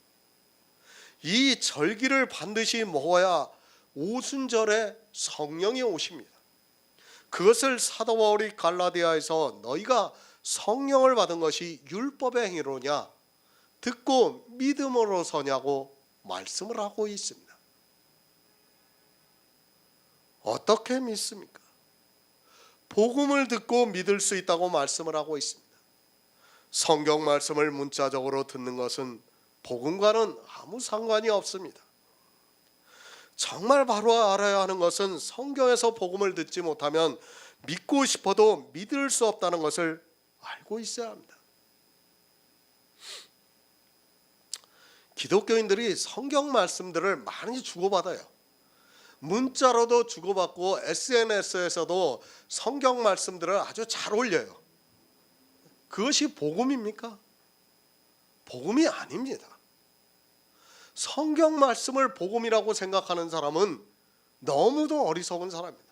이 절기를 반드시 먹어야 오순절에 성령이 오십니다. 그것을 사도 바울이 갈라디아에서 너희가 성령을 받은 것이 율법의 행위로냐 듣고 믿음으로서냐고 말씀을 하고 있습니다. 어떻게 믿습니까? 복음을 듣고 믿을 수 있다고 말씀을 하고 있습니다. 성경 말씀을 문자적으로 듣는 것은 복음과는 아무 상관이 없습니다. 정말 바로 알아야 하는 것은 성경에서 복음을 듣지 못하면 믿고 싶어도 믿을 수 없다는 것을 알고 있어야 합니다. 기독교인들이 성경 말씀들을 많이 주고받아요. 문자로도 주고받고 SNS에서도 성경 말씀들을 아주 잘 올려요. 그것이 복음입니까? 복음이 아닙니다. 성경 말씀을 복음이라고 생각하는 사람은 너무도 어리석은 사람입니다.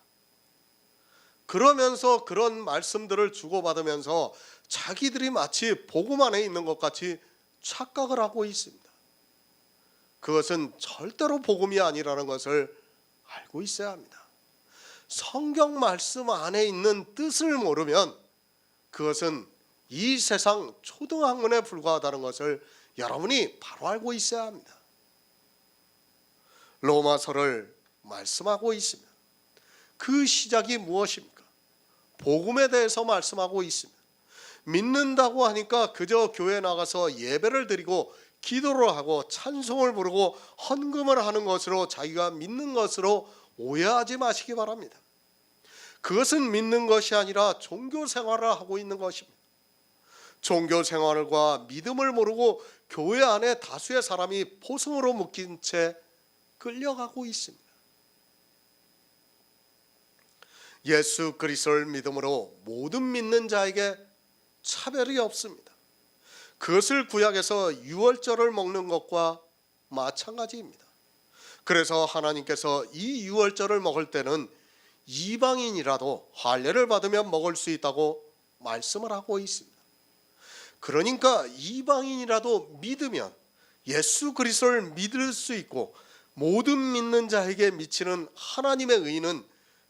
그러면서 그런 말씀들을 주고받으면서 자기들이 마치 복음 안에 있는 것 같이 착각을 하고 있습니다. 그것은 절대로 복음이 아니라는 것을 알고 있어야 합니다. 성경 말씀 안에 있는 뜻을 모르면 그것은 이 세상 초등학문에 불과하다는 것을 여러분이 바로 알고 있어야 합니다. 로마서를 말씀하고 있습니다. 그 시작이 무엇입니까? 복음에 대해서 말씀하고 있습니다. 믿는다고 하니까 그저 교회 나가서 예배를 드리고 기도를 하고 찬송을 부르고 헌금을 하는 것으로 자기가 믿는 것으로 오해하지 마시기 바랍니다. 그것은 믿는 것이 아니라 종교 생활을 하고 있는 것입니다. 종교 생활과 믿음을 모르고 교회 안에 다수의 사람이 포승으로 묶인 채 끌려가고 있습니다. 예수 그리스도를 믿음으로 모든 믿는 자에게 차별이 없습니다. 그것을 구약에서 유월절을 먹는 것과 마찬가지입니다. 그래서 하나님께서 이 유월절을 먹을 때는 이방인이라도 할례를 받으면 먹을 수 있다고 말씀을 하고 있습니다. 그러니까 이방인이라도 믿으면 예수 그리스도를 믿을 수 있고 모든 믿는 자에게 미치는 하나님의 의는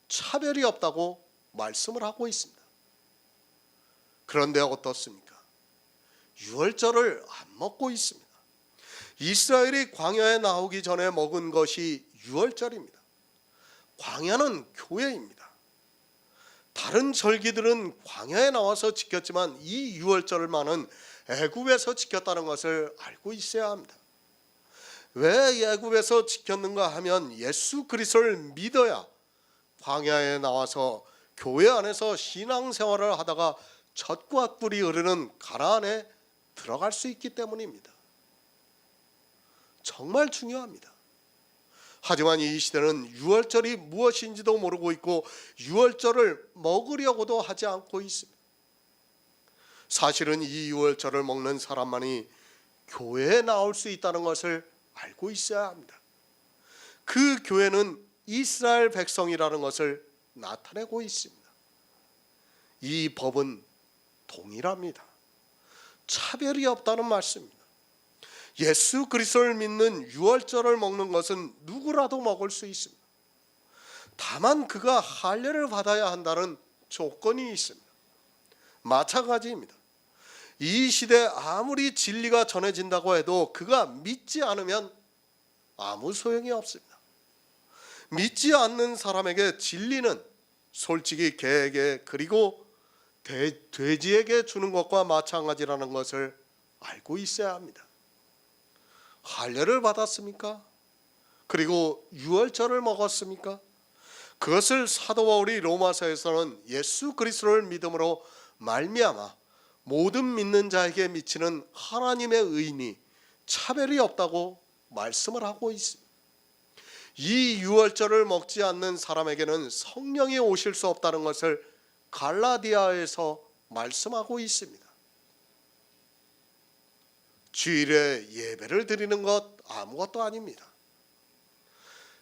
차별이 없다고 말씀을 하고 있습니다. 그런데 어떻습니까? 유월절을 안 먹고 있습니다. 이스라엘이 광야에 나오기 전에 먹은 것이 유월절입니다. 광야는 교회입니다. 다른 절기들은 광야에 나와서 지켰지만 이 유월절만은 애굽에서 지켰다는 것을 알고 있어야 합니다. 왜 애굽에서 지켰는가 하면 예수 그리스도를 믿어야 광야에 나와서 교회 안에서 신앙생활을 하다가 젖과 꿀이 흐르는 가나안에 들어갈 수 있기 때문입니다. 정말 중요합니다. 하지만 이 시대는 유월절이 무엇인지도 모르고 있고 유월절을 먹으려고도 하지 않고 있습니다. 사실은 이 유월절을 먹는 사람만이 교회에 나올 수 있다는 것을 알고 있어야 합니다. 그 교회는 이스라엘 백성이라는 것을 나타내고 있습니다. 이 법은 동일합니다. 차별이 없다는 말씀입니다. 예수 그리스도를 믿는 유월절을 먹는 것은 누구라도 먹을 수 있습니다. 다만 그가 할례를 받아야 한다는 조건이 있습니다. 마찬가지입니다. 이 시대에 아무리 진리가 전해진다고 해도 그가 믿지 않으면 아무 소용이 없습니다. 믿지 않는 사람에게 진리는 솔직히 개에게 그리고 돼지에게 주는 것과 마찬가지라는 것을 알고 있어야 합니다. 할례를 받았습니까? 그리고 유월절을 먹었습니까? 그것을 사도 바울이 로마서에서는 예수 그리스도를 믿음으로 말미암아 모든 믿는 자에게 미치는 하나님의 의인이 차별이 없다고 말씀을 하고 있습니다. 이 유월절을 먹지 않는 사람에게는 성령이 오실 수 없다는 것을 갈라디아에서 말씀하고 있습니다. 주일에 예배를 드리는 것 아무것도 아닙니다.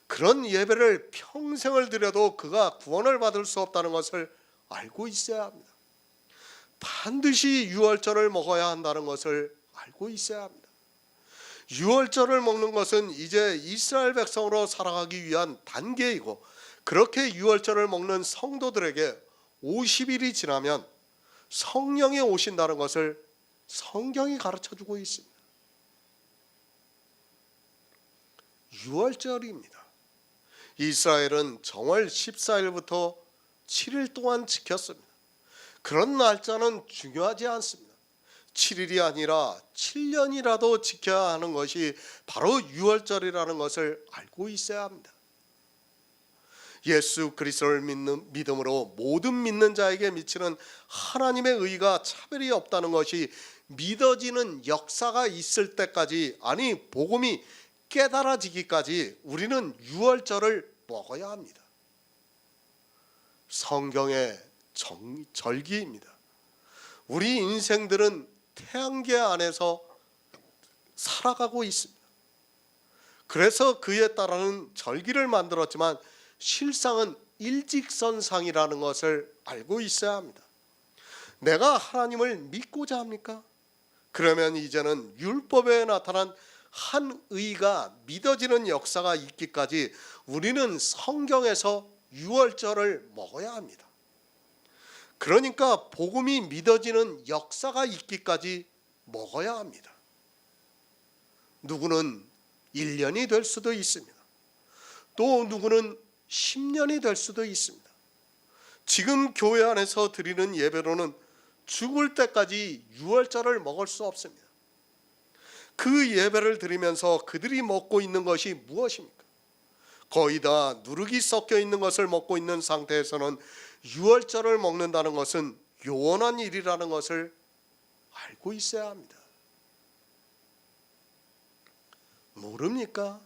그런 예배를 평생을 드려도 그가 구원을 받을 수 없다는 것을 알고 있어야 합니다. 반드시 유월절을 먹어야 한다는 것을 알고 있어야 합니다. 유월절을 먹는 것은 이제 이스라엘 백성으로 살아가기 위한 단계이고 그렇게 유월절을 먹는 성도들에게 50일이 지나면 성령이 오신다는 것을 성경이 가르쳐주고 있습니다. 유월절입니다. 이스라엘은 정월 14일부터 7일 동안 지켰습니다. 그런 날짜는 중요하지 않습니다. 7일이 아니라 7년이라도 지켜야 하는 것이 바로 유월절이라는 것을 알고 있어야 합니다. 예수 그리스도를 믿는 믿음으로 모든 믿는 자에게 미치는 하나님의 의가 차별이 없다는 것이 믿어지는 역사가 있을 때까지, 아니 복음이 깨달아지기까지 우리는 유월절을 먹어야 합니다. 성경의 절기입니다. 우리 인생들은 태양계 안에서 살아가고 있습니다. 그래서 그에 따르는 절기를 만들었지만 실상은 일직선상이라는 것을 알고 있어야 합니다. 내가 하나님을 믿고자 합니까? 그러면 이제는 율법에 나타난 한 의가 믿어지는 역사가 있기까지 우리는 성경에서 유월절을 먹어야 합니다. 그러니까 복음이 믿어지는 역사가 있기까지 먹어야 합니다. 누구는 1년이 될 수도 있습니다. 또 누구는 10년이 될 수도 있습니다. 지금 교회 안에서 드리는 예배로는 죽을 때까지 유월절을 먹을 수 없습니다. 그 예배를 드리면서 그들이 먹고 있는 것이 무엇입니까? 거의 다 누룩이 섞여 있는 것을 먹고 있는 상태에서는 유월절을 먹는다는 것은 요원한 일이라는 것을 알고 있어야 합니다. 모릅니까?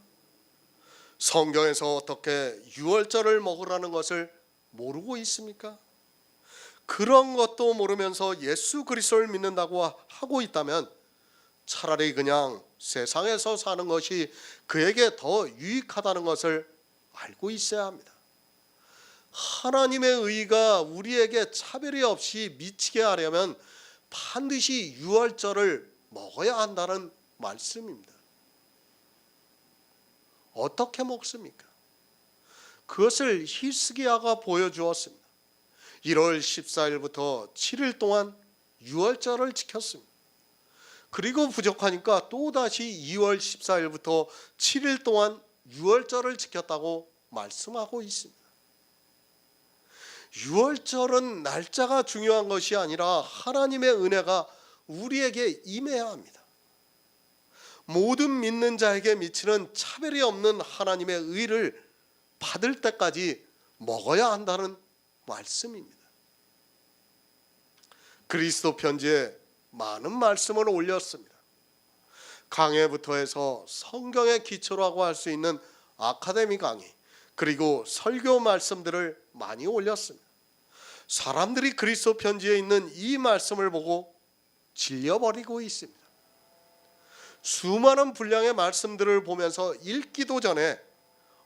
성경에서 어떻게 유월절을 먹으라는 것을 모르고 있습니까? 그런 것도 모르면서 예수 그리스도를 믿는다고 하고 있다면 차라리 그냥 세상에서 사는 것이 그에게 더 유익하다는 것을 알고 있어야 합니다. 하나님의 의가 우리에게 차별이 없이 미치게 하려면 반드시 유월절을 먹어야 한다는 말씀입니다. 어떻게 먹습니까? 그것을 히스기야가 보여주었습니다. 1월 14일부터 7일 동안 유월절을 지켰습니다. 그리고 부족하니까 또다시 2월 14일부터 7일 동안 유월절을 지켰다고 말씀하고 있습니다. 유월절은 날짜가 중요한 것이 아니라 하나님의 은혜가 우리에게 임해야 합니다. 모든 믿는 자에게 미치는 차별이 없는 하나님의 의를 받을 때까지 먹어야 한다는 말씀입니다. 그리스도 편지에 많은 말씀을 올렸습니다. 강해부터 해서 성경의 기초라고 할 수 있는 아카데미 강의, 그리고 설교 말씀들을 많이 올렸습니다. 사람들이 그리스도 편지에 있는 이 말씀을 보고 질려버리고 있습니다. 수많은 분량의 말씀들을 보면서 읽기도 전에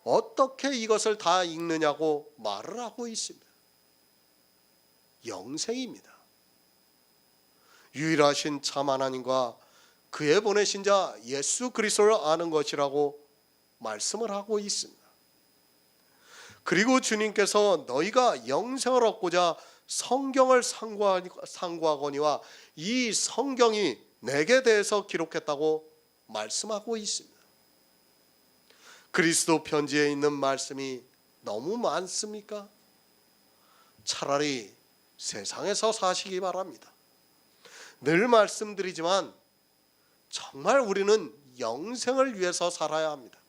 어떻게 이것을 다 읽느냐고 말을 하고 있습니다. 영생입니다. 유일하신 참 하나님과 그의 보내신 자 예수 그리스도를 아는 것이라고 말씀을 하고 있습니다. 그리고 주님께서 너희가 영생을 얻고자 성경을 상고하거니와 이 성경이 내게 대해서 기록했다고 말씀하고 있습니다. 그리스도 편지에 있는 말씀이 너무 많습니까? 차라리 세상에서 사시기 바랍니다. 늘 말씀드리지만 정말 우리는 영생을 위해서 살아야 합니다.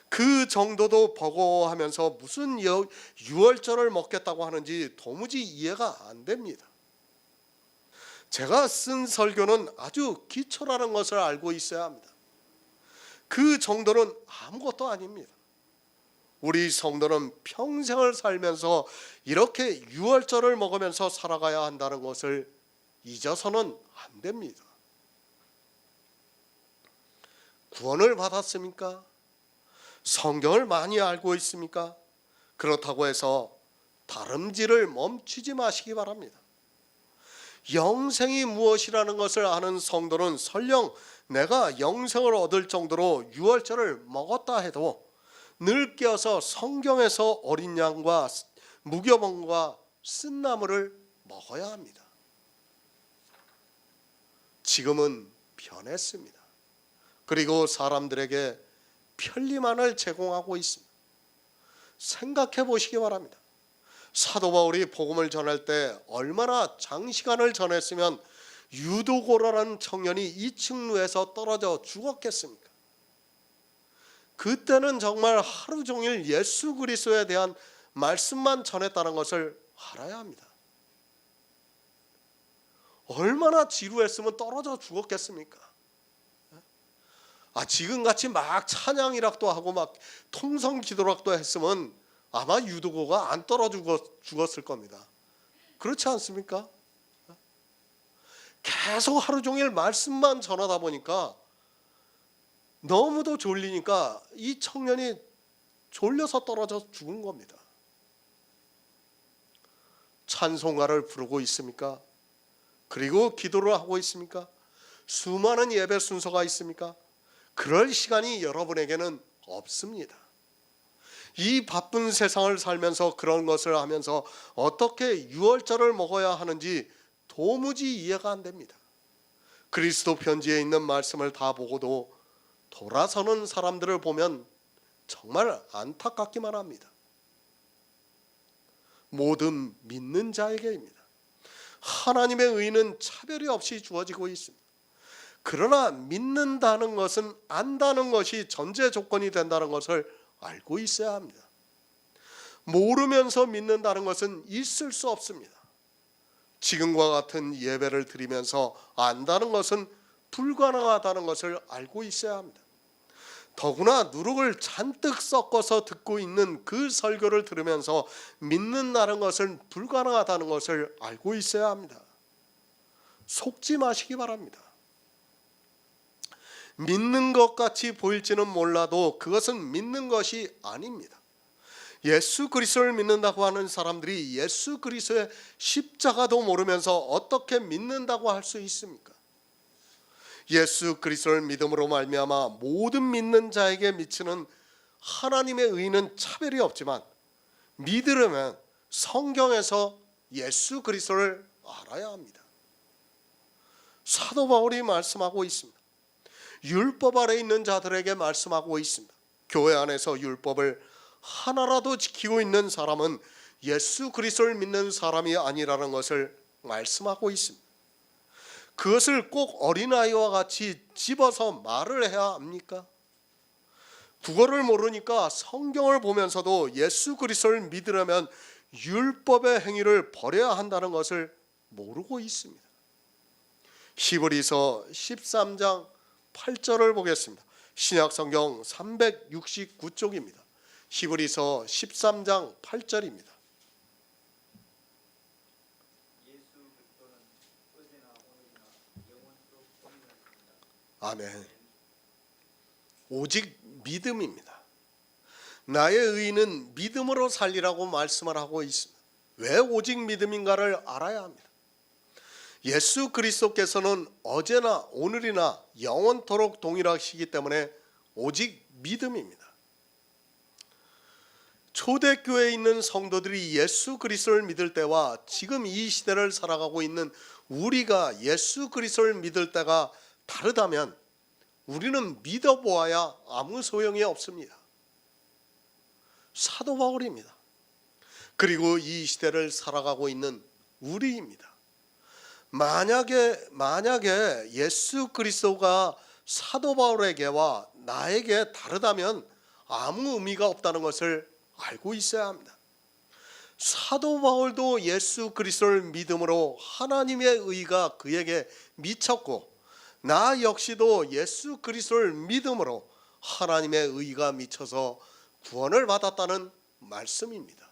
그 정도도 버거워하면서 무슨 유월절을 먹겠다고 하는지 도무지 이해가 안 됩니다. 제가 쓴 설교는 아주 기초라는 것을 알고 있어야 합니다. 그 정도는 아무것도 아닙니다. 우리 성도는 평생을 살면서 이렇게 유월절을 먹으면서 살아가야 한다는 것을 잊어서는 안 됩니다. 구원을 받았습니까? 성경을 많이 알고 있습니까? 그렇다고 해서 다름질을 멈추지 마시기 바랍니다. 영생이 무엇이라는 것을 아는 성도는 설령 내가 영생을 얻을 정도로 유월절을 먹었다 해도 늘 깨어서 성경에서 어린 양과 무교봉과 쓴나물을 먹어야 합니다. 지금은 변했습니다. 그리고 사람들에게 편리만을 제공하고 있습니다. 생각해 보시기 바랍니다. 사도 바울이 복음을 전할 때 얼마나 장시간을 전했으면 유도고라라는 청년이 2층루에서 떨어져 죽었겠습니까? 그때는 정말 하루 종일 예수 그리스도에 대한 말씀만 전했다는 것을 알아야 합니다. 얼마나 지루했으면 떨어져 죽었겠습니까? 지금같이 막 찬양이락도 하고 막 통성 기도락도 했으면 아마 유도고가 안 떨어져 죽었을 겁니다. 그렇지 않습니까? 계속 하루 종일 말씀만 전하다 보니까 너무도 졸리니까 이 청년이 졸려서 떨어져 죽은 겁니다. 찬송가를 부르고 있습니까? 그리고 기도를 하고 있습니까? 수많은 예배 순서가 있습니까? 그럴 시간이 여러분에게는 없습니다. 이 바쁜 세상을 살면서 그런 것을 하면서 어떻게 유월절을 먹어야 하는지 도무지 이해가 안 됩니다. 그리스도 편지에 있는 말씀을 다 보고도 돌아서는 사람들을 보면 정말 안타깝기만 합니다. 모든 믿는 자에게입니다. 하나님의 의는 차별이 없이 주어지고 있습니다. 그러나 믿는다는 것은 안다는 것이 전제 조건이 된다는 것을 알고 있어야 합니다. 모르면서 믿는다는 것은 있을 수 없습니다. 지금과 같은 예배를 드리면서 안다는 것은 불가능하다는 것을 알고 있어야 합니다. 더구나 누룩을 잔뜩 섞어서 듣고 있는 그 설교를 들으면서 믿는다는 것은 불가능하다는 것을 알고 있어야 합니다. 속지 마시기 바랍니다. 믿는 것 같이 보일지는 몰라도 그것은 믿는 것이 아닙니다. 예수 그리스도를 믿는다고 하는 사람들이 예수 그리스도의 십자가도 모르면서 어떻게 믿는다고 할 수 있습니까? 예수 그리스도를 믿음으로 말미암아 모든 믿는 자에게 미치는 하나님의 의는 차별이 없지만 믿으려면 성경에서 예수 그리스도를 알아야 합니다. 사도 바울이 말씀하고 있습니다. 율법 아래 있는 자들에게 말씀하고 있습니다. 교회 안에서 율법을 하나라도 지키고 있는 사람은 예수 그리스도를 믿는 사람이 아니라는 것을 말씀하고 있습니다. 그것을 꼭 어린아이와 같이 집어서 말을 해야 합니까? 국어를 모르니까 성경을 보면서도 예수 그리스도를 믿으려면 율법의 행위를 버려야 한다는 것을 모르고 있습니다. 히브리서 13장 8절을 보겠습니다. 신약성경 369쪽입니다. 히브리서 13장 8절입니다. 아멘. 오직 믿음입니다. 나의 의는 믿음으로 살리라고 말씀을 하고 있습니다. 왜 오직 믿음인가를 알아야 합니다. 예수 그리스도께서는 어제나 오늘이나 영원토록 동일하시기 때문에 오직 믿음입니다. 초대교회에 있는 성도들이 예수 그리스도를 믿을 때와 지금 이 시대를 살아가고 있는 우리가 예수 그리스도를 믿을 때가 다르다면 우리는 믿어보아야 아무 소용이 없습니다. 사도 바울입니다. 그리고 이 시대를 살아가고 있는 우리입니다. 만약에 예수 그리스도가 사도 바울에게와 나에게 다르다면 아무 의미가 없다는 것을 알고 있어야 합니다. 사도 바울도 예수 그리스도를 믿음으로 하나님의 의가 그에게 미쳤고 나 역시도 예수 그리스도를 믿음으로 하나님의 의가 미쳐서 구원을 받았다는 말씀입니다.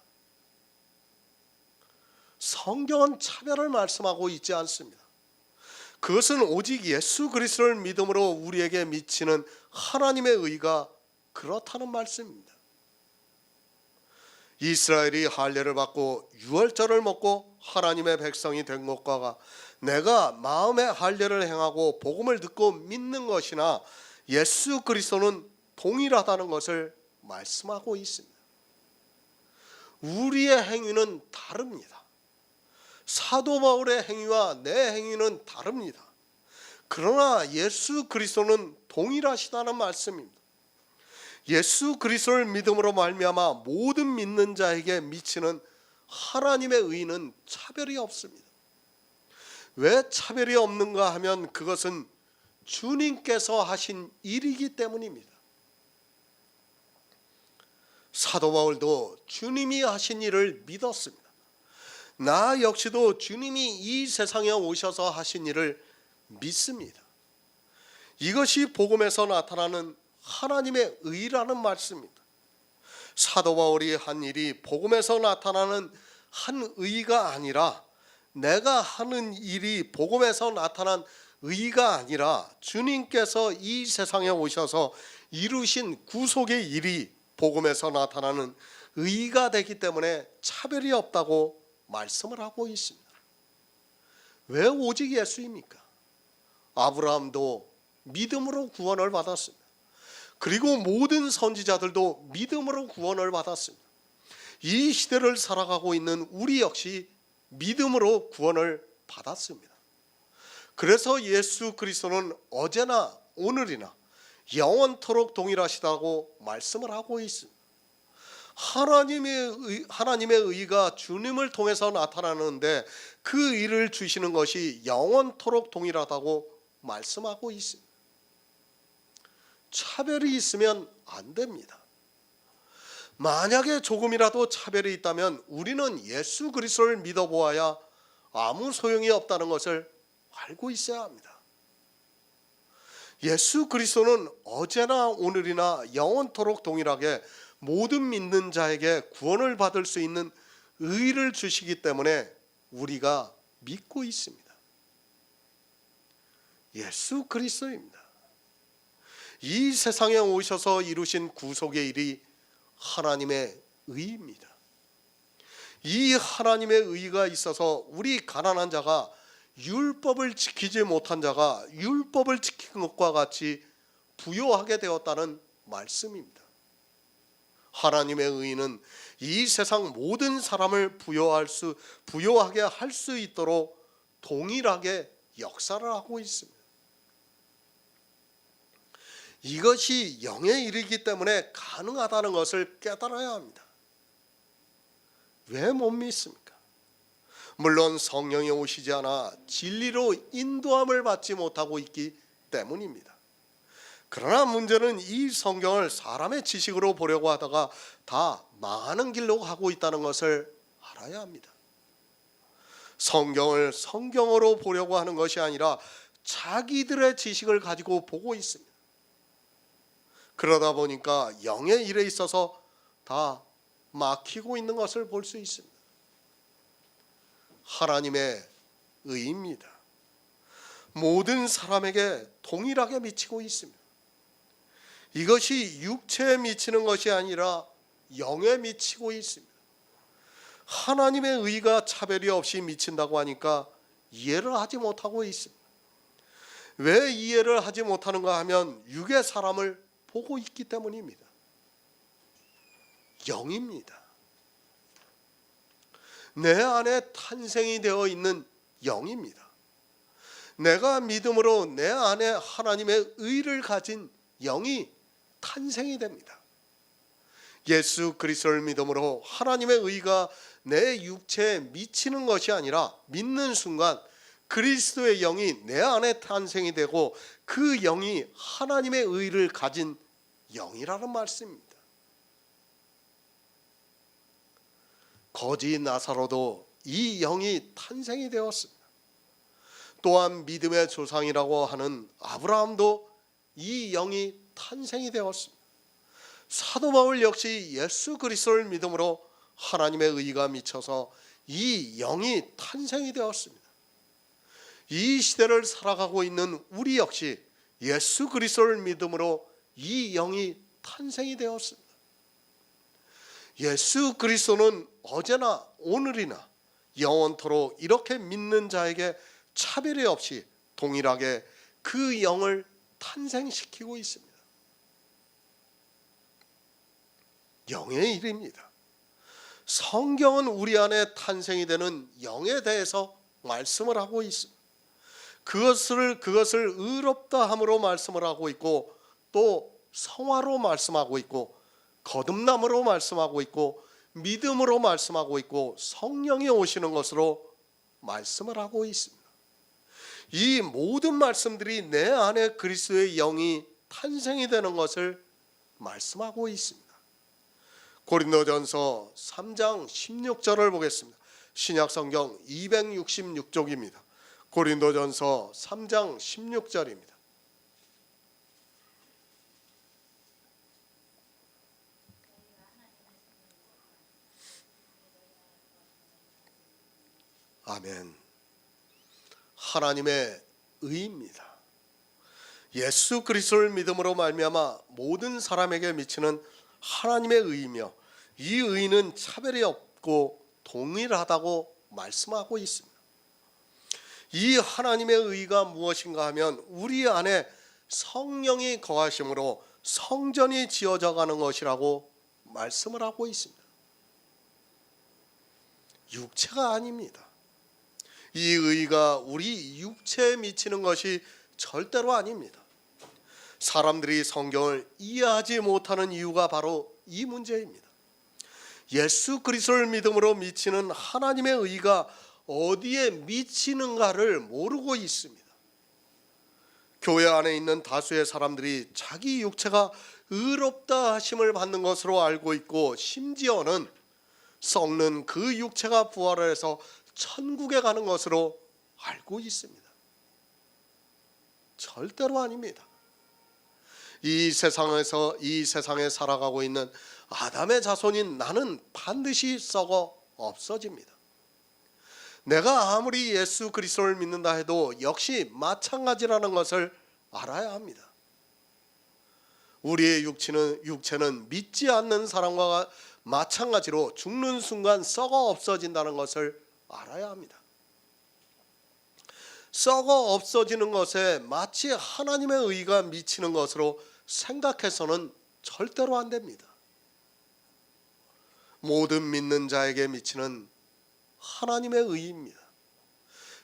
성경은 차별을 말씀하고 있지 않습니다. 그것은 오직 예수 그리스도를 믿음으로 우리에게 미치는 하나님의 의가 그렇다는 말씀입니다. 이스라엘이 할례를 받고 유월절을 먹고 하나님의 백성이 된 것과 내가 마음의 할례를 행하고 복음을 듣고 믿는 것이나 예수 그리스도는 동일하다는 것을 말씀하고 있습니다. 우리의 행위는 다릅니다. 사도 바울의 행위와 내 행위는 다릅니다. 그러나 예수 그리스도는 동일하시다는 말씀입니다. 예수 그리스도를 믿음으로 말미암아 모든 믿는 자에게 미치는 하나님의 의는 차별이 없습니다. 왜 차별이 없는가 하면 그것은 주님께서 하신 일이기 때문입니다. 사도 바울도 주님이 하신 일을 믿었습니다. 나 역시도 주님이 이 세상에 오셔서 하신 일을 믿습니다. 이것이 복음에서 나타나는 하나님의 의라는 말씀입니다. 사도 바울이 한 일이 복음에서 나타나는 한 의가 아니라 내가 하는 일이 복음에서 나타난 의가 아니라 주님께서 이 세상에 오셔서 이루신 구속의 일이 복음에서 나타나는 의가 되기 때문에 차별이 없다고 말씀을 하고 있습니다. 왜 오직 예수입니까? 아브라함도 믿음으로 구원을 받았습니다. 그리고 모든 선지자들도 믿음으로 구원을 받았습니다. 이 시대를 살아가고 있는 우리 역시 믿음으로 구원을 받았습니다. 그래서 예수 그리스도는 어제나 오늘이나 영원토록 동일하시다고 말씀을 하고 있습니다. 하나님의 의가 주님을 통해서 나타나는데 그 의를 주시는 것이 영원토록 동일하다고 말씀하고 있습니다. 차별이 있으면 안 됩니다. 만약에 조금이라도 차별이 있다면 우리는 예수 그리스도를 믿어보아야 아무 소용이 없다는 것을 알고 있어야 합니다. 예수 그리스도는 어제나 오늘이나 영원토록 동일하게 모든 믿는 자에게 구원을 받을 수 있는 의를 주시기 때문에 우리가 믿고 있습니다. 예수 그리스도입니다. 이 세상에 오셔서 이루신 구속의 일이 하나님의 의입니다. 이 하나님의 의가 있어서 우리 가난한 자가 율법을 지키지 못한 자가 율법을 지킨 것과 같이 부요하게 되었다는 말씀입니다. 하나님의 의는 이 세상 모든 사람을 부요하게 할 수 있도록 동일하게 역사를 하고 있습니다. 이것이 영의 일이기 때문에 가능하다는 것을 깨달아야 합니다. 왜 못 믿습니까? 물론 성령이 오시지 않아 진리로 인도함을 받지 못하고 있기 때문입니다. 그러나 문제는 이 성경을 사람의 지식으로 보려고 하다가 다 망하는 길로 가고 있다는 것을 알아야 합니다. 성경을 성경으로 보려고 하는 것이 아니라 자기들의 지식을 가지고 보고 있습니다. 그러다 보니까 영의 일에 있어서 다 막히고 있는 것을 볼 수 있습니다. 하나님의 의입니다. 모든 사람에게 동일하게 미치고 있습니다. 이것이 육체에 미치는 것이 아니라 영에 미치고 있습니다. 하나님의 의가 차별이 없이 미친다고 하니까 이해를 하지 못하고 있습니다. 왜 이해를 하지 못하는가 하면 육의 사람을 보고 있기 때문입니다. 영입니다. 내 안에 탄생이 되어 있는 영입니다. 내가 믿음으로 내 안에 하나님의 의를 가진 영이 탄생이 됩니다. 예수 그리스도를 믿음으로 하나님의 의가 내 육체에 미치는 것이 아니라 믿는 순간 그리스도의 영이 내 안에 탄생이 되고 그 영이 하나님의 의를 가진 영이라는 말씀입니다. 거지 나사로도 이 영이 탄생이 되었습니다. 또한 믿음의 조상이라고 하는 아브라함도 이 영이 탄생이 되었습니다. 사도 바울 역시 예수 그리스도를 믿음으로 하나님의 의가 미쳐서 이 영이 탄생이 되었습니다. 이 시대를 살아가고 있는 우리 역시 예수 그리스도를 믿음으로 이 영이 탄생이 되었습니다. 예수 그리스도는 어제나 오늘이나 영원토록 이렇게 믿는 자에게 차별이 없이 동일하게 그 영을 탄생시키고 있습니다. 영의 일입니다. 성경은 우리 안에 탄생이 되는 영에 대해서 말씀을 하고 있습니다. 그것을 의롭다 함으로 말씀을 하고 있고 또 성화로 말씀하고 있고 거듭남으로 말씀하고 있고 믿음으로 말씀하고 있고 성령이 오시는 것으로 말씀을 하고 있습니다. 이 모든 말씀들이 내 안에 그리스도의 영이 탄생이 되는 것을 말씀하고 있습니다. 고린도전서 3장 16절을 보겠습니다. 신약성경 266쪽입니다. 고린도전서 3장 16절입니다. 아멘. 하나님의 의입니다. 예수 그리스도를 믿음으로 말미암아 모든 사람에게 미치는 하나님의 의이며 이 의는 차별이 없고 동일하다고 말씀하고 있습니다. 이 하나님의 의가 무엇인가 하면 우리 안에 성령이 거하심으로 성전이 지어져 가는 것이라고 말씀을 하고 있습니다. 육체가 아닙니다. 이 의가 우리 육체에 미치는 것이 절대로 아닙니다. 사람들이 성경을 이해하지 못하는 이유가 바로 이 문제입니다. 예수 그리스도를 믿음으로 미치는 하나님의 의가 어디에 미치는가를 모르고 있습니다. 교회 안에 있는 다수의 사람들이 자기 육체가 의롭다 하심을 받는 것으로 알고 있고, 심지어는 썩는 그 육체가 부활을 해서 천국에 가는 것으로 알고 있습니다. 절대로 아닙니다. 이 세상에 살아가고 있는 아담의 자손인 나는 반드시 썩어 없어집니다. 내가 아무리 예수 그리스도를 믿는다 해도 역시 마찬가지라는 것을 알아야 합니다. 우리의 육체는 믿지 않는 사람과 마찬가지로 죽는 순간 썩어 없어진다는 것을 알아야 합니다. 썩어 없어지는 것에 마치 하나님의 의가 미치는 것으로 생각해서는 절대로 안 됩니다. 모든 믿는 자에게 미치는 하나님의 의입니다.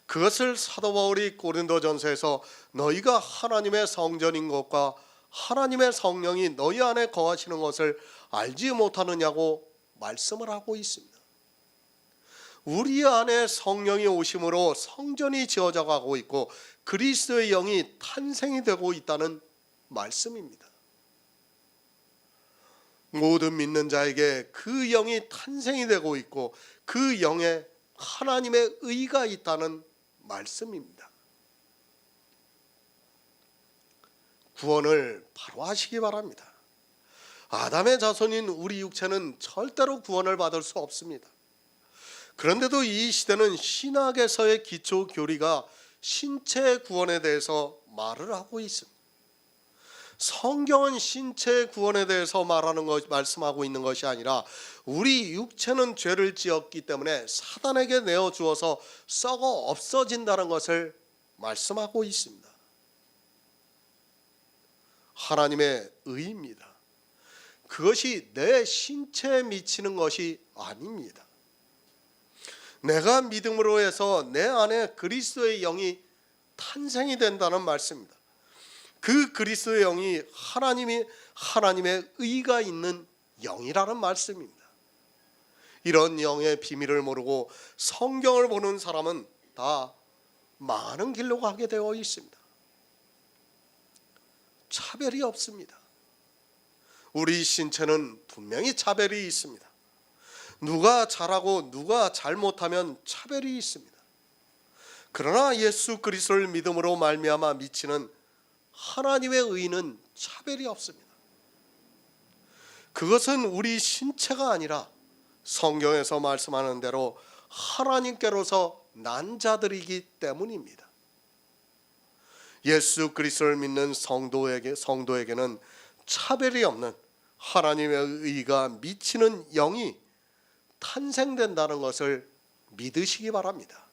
그것을 사도 바울이 고린도전서에서 너희가 하나님의 성전인 것과 하나님의 성령이 너희 안에 거하시는 것을 알지 못하느냐고 말씀을 하고 있습니다. 우리 안에 성령이 오심으로 성전이 지어져 가고 있고 그리스도의 영이 탄생이 되고 있다는 말씀입니다. 모든 믿는 자에게 그 영이 탄생이 되고 있고 그 영에 하나님의 의가 있다는 말씀입니다. 구원을 바로 하시기 바랍니다. 아담의 자손인 우리 육체는 절대로 구원을 받을 수 없습니다. 그런데도 이 시대는 신학에서의 기초 교리가 신체 구원에 대해서 말을 하고 있습니다. 성경은 신체 구원에 대해서 말씀하고 있는 것이 아니라 우리 육체는 죄를 지었기 때문에 사단에게 내어 주어서 썩어 없어진다는 것을 말씀하고 있습니다. 하나님의 의입니다. 그것이 내 신체에 미치는 것이 아닙니다. 내가 믿음으로 해서 내 안에 그리스도의 영이 탄생이 된다는 말씀입니다. 그 그리스도의 영이 하나님의 의가 있는 영이라는 말씀입니다. 이런 영의 비밀을 모르고 성경을 보는 사람은 다 망하는 길로 가게 되어 있습니다. 차별이 없습니다. 우리 신체는 분명히 차별이 있습니다. 누가 잘하고 누가 잘못하면 차별이 있습니다. 그러나 예수 그리스도를 믿음으로 말미암아 미치는 하나님의 의는 차별이 없습니다. 그것은 우리 신체가 아니라 성경에서 말씀하는 대로 하나님께로서 난 자들이기 때문입니다. 예수 그리스도를 믿는 성도에게는 차별이 없는 하나님의 의가 미치는 영이 탄생된다는 것을 믿으시기 바랍니다.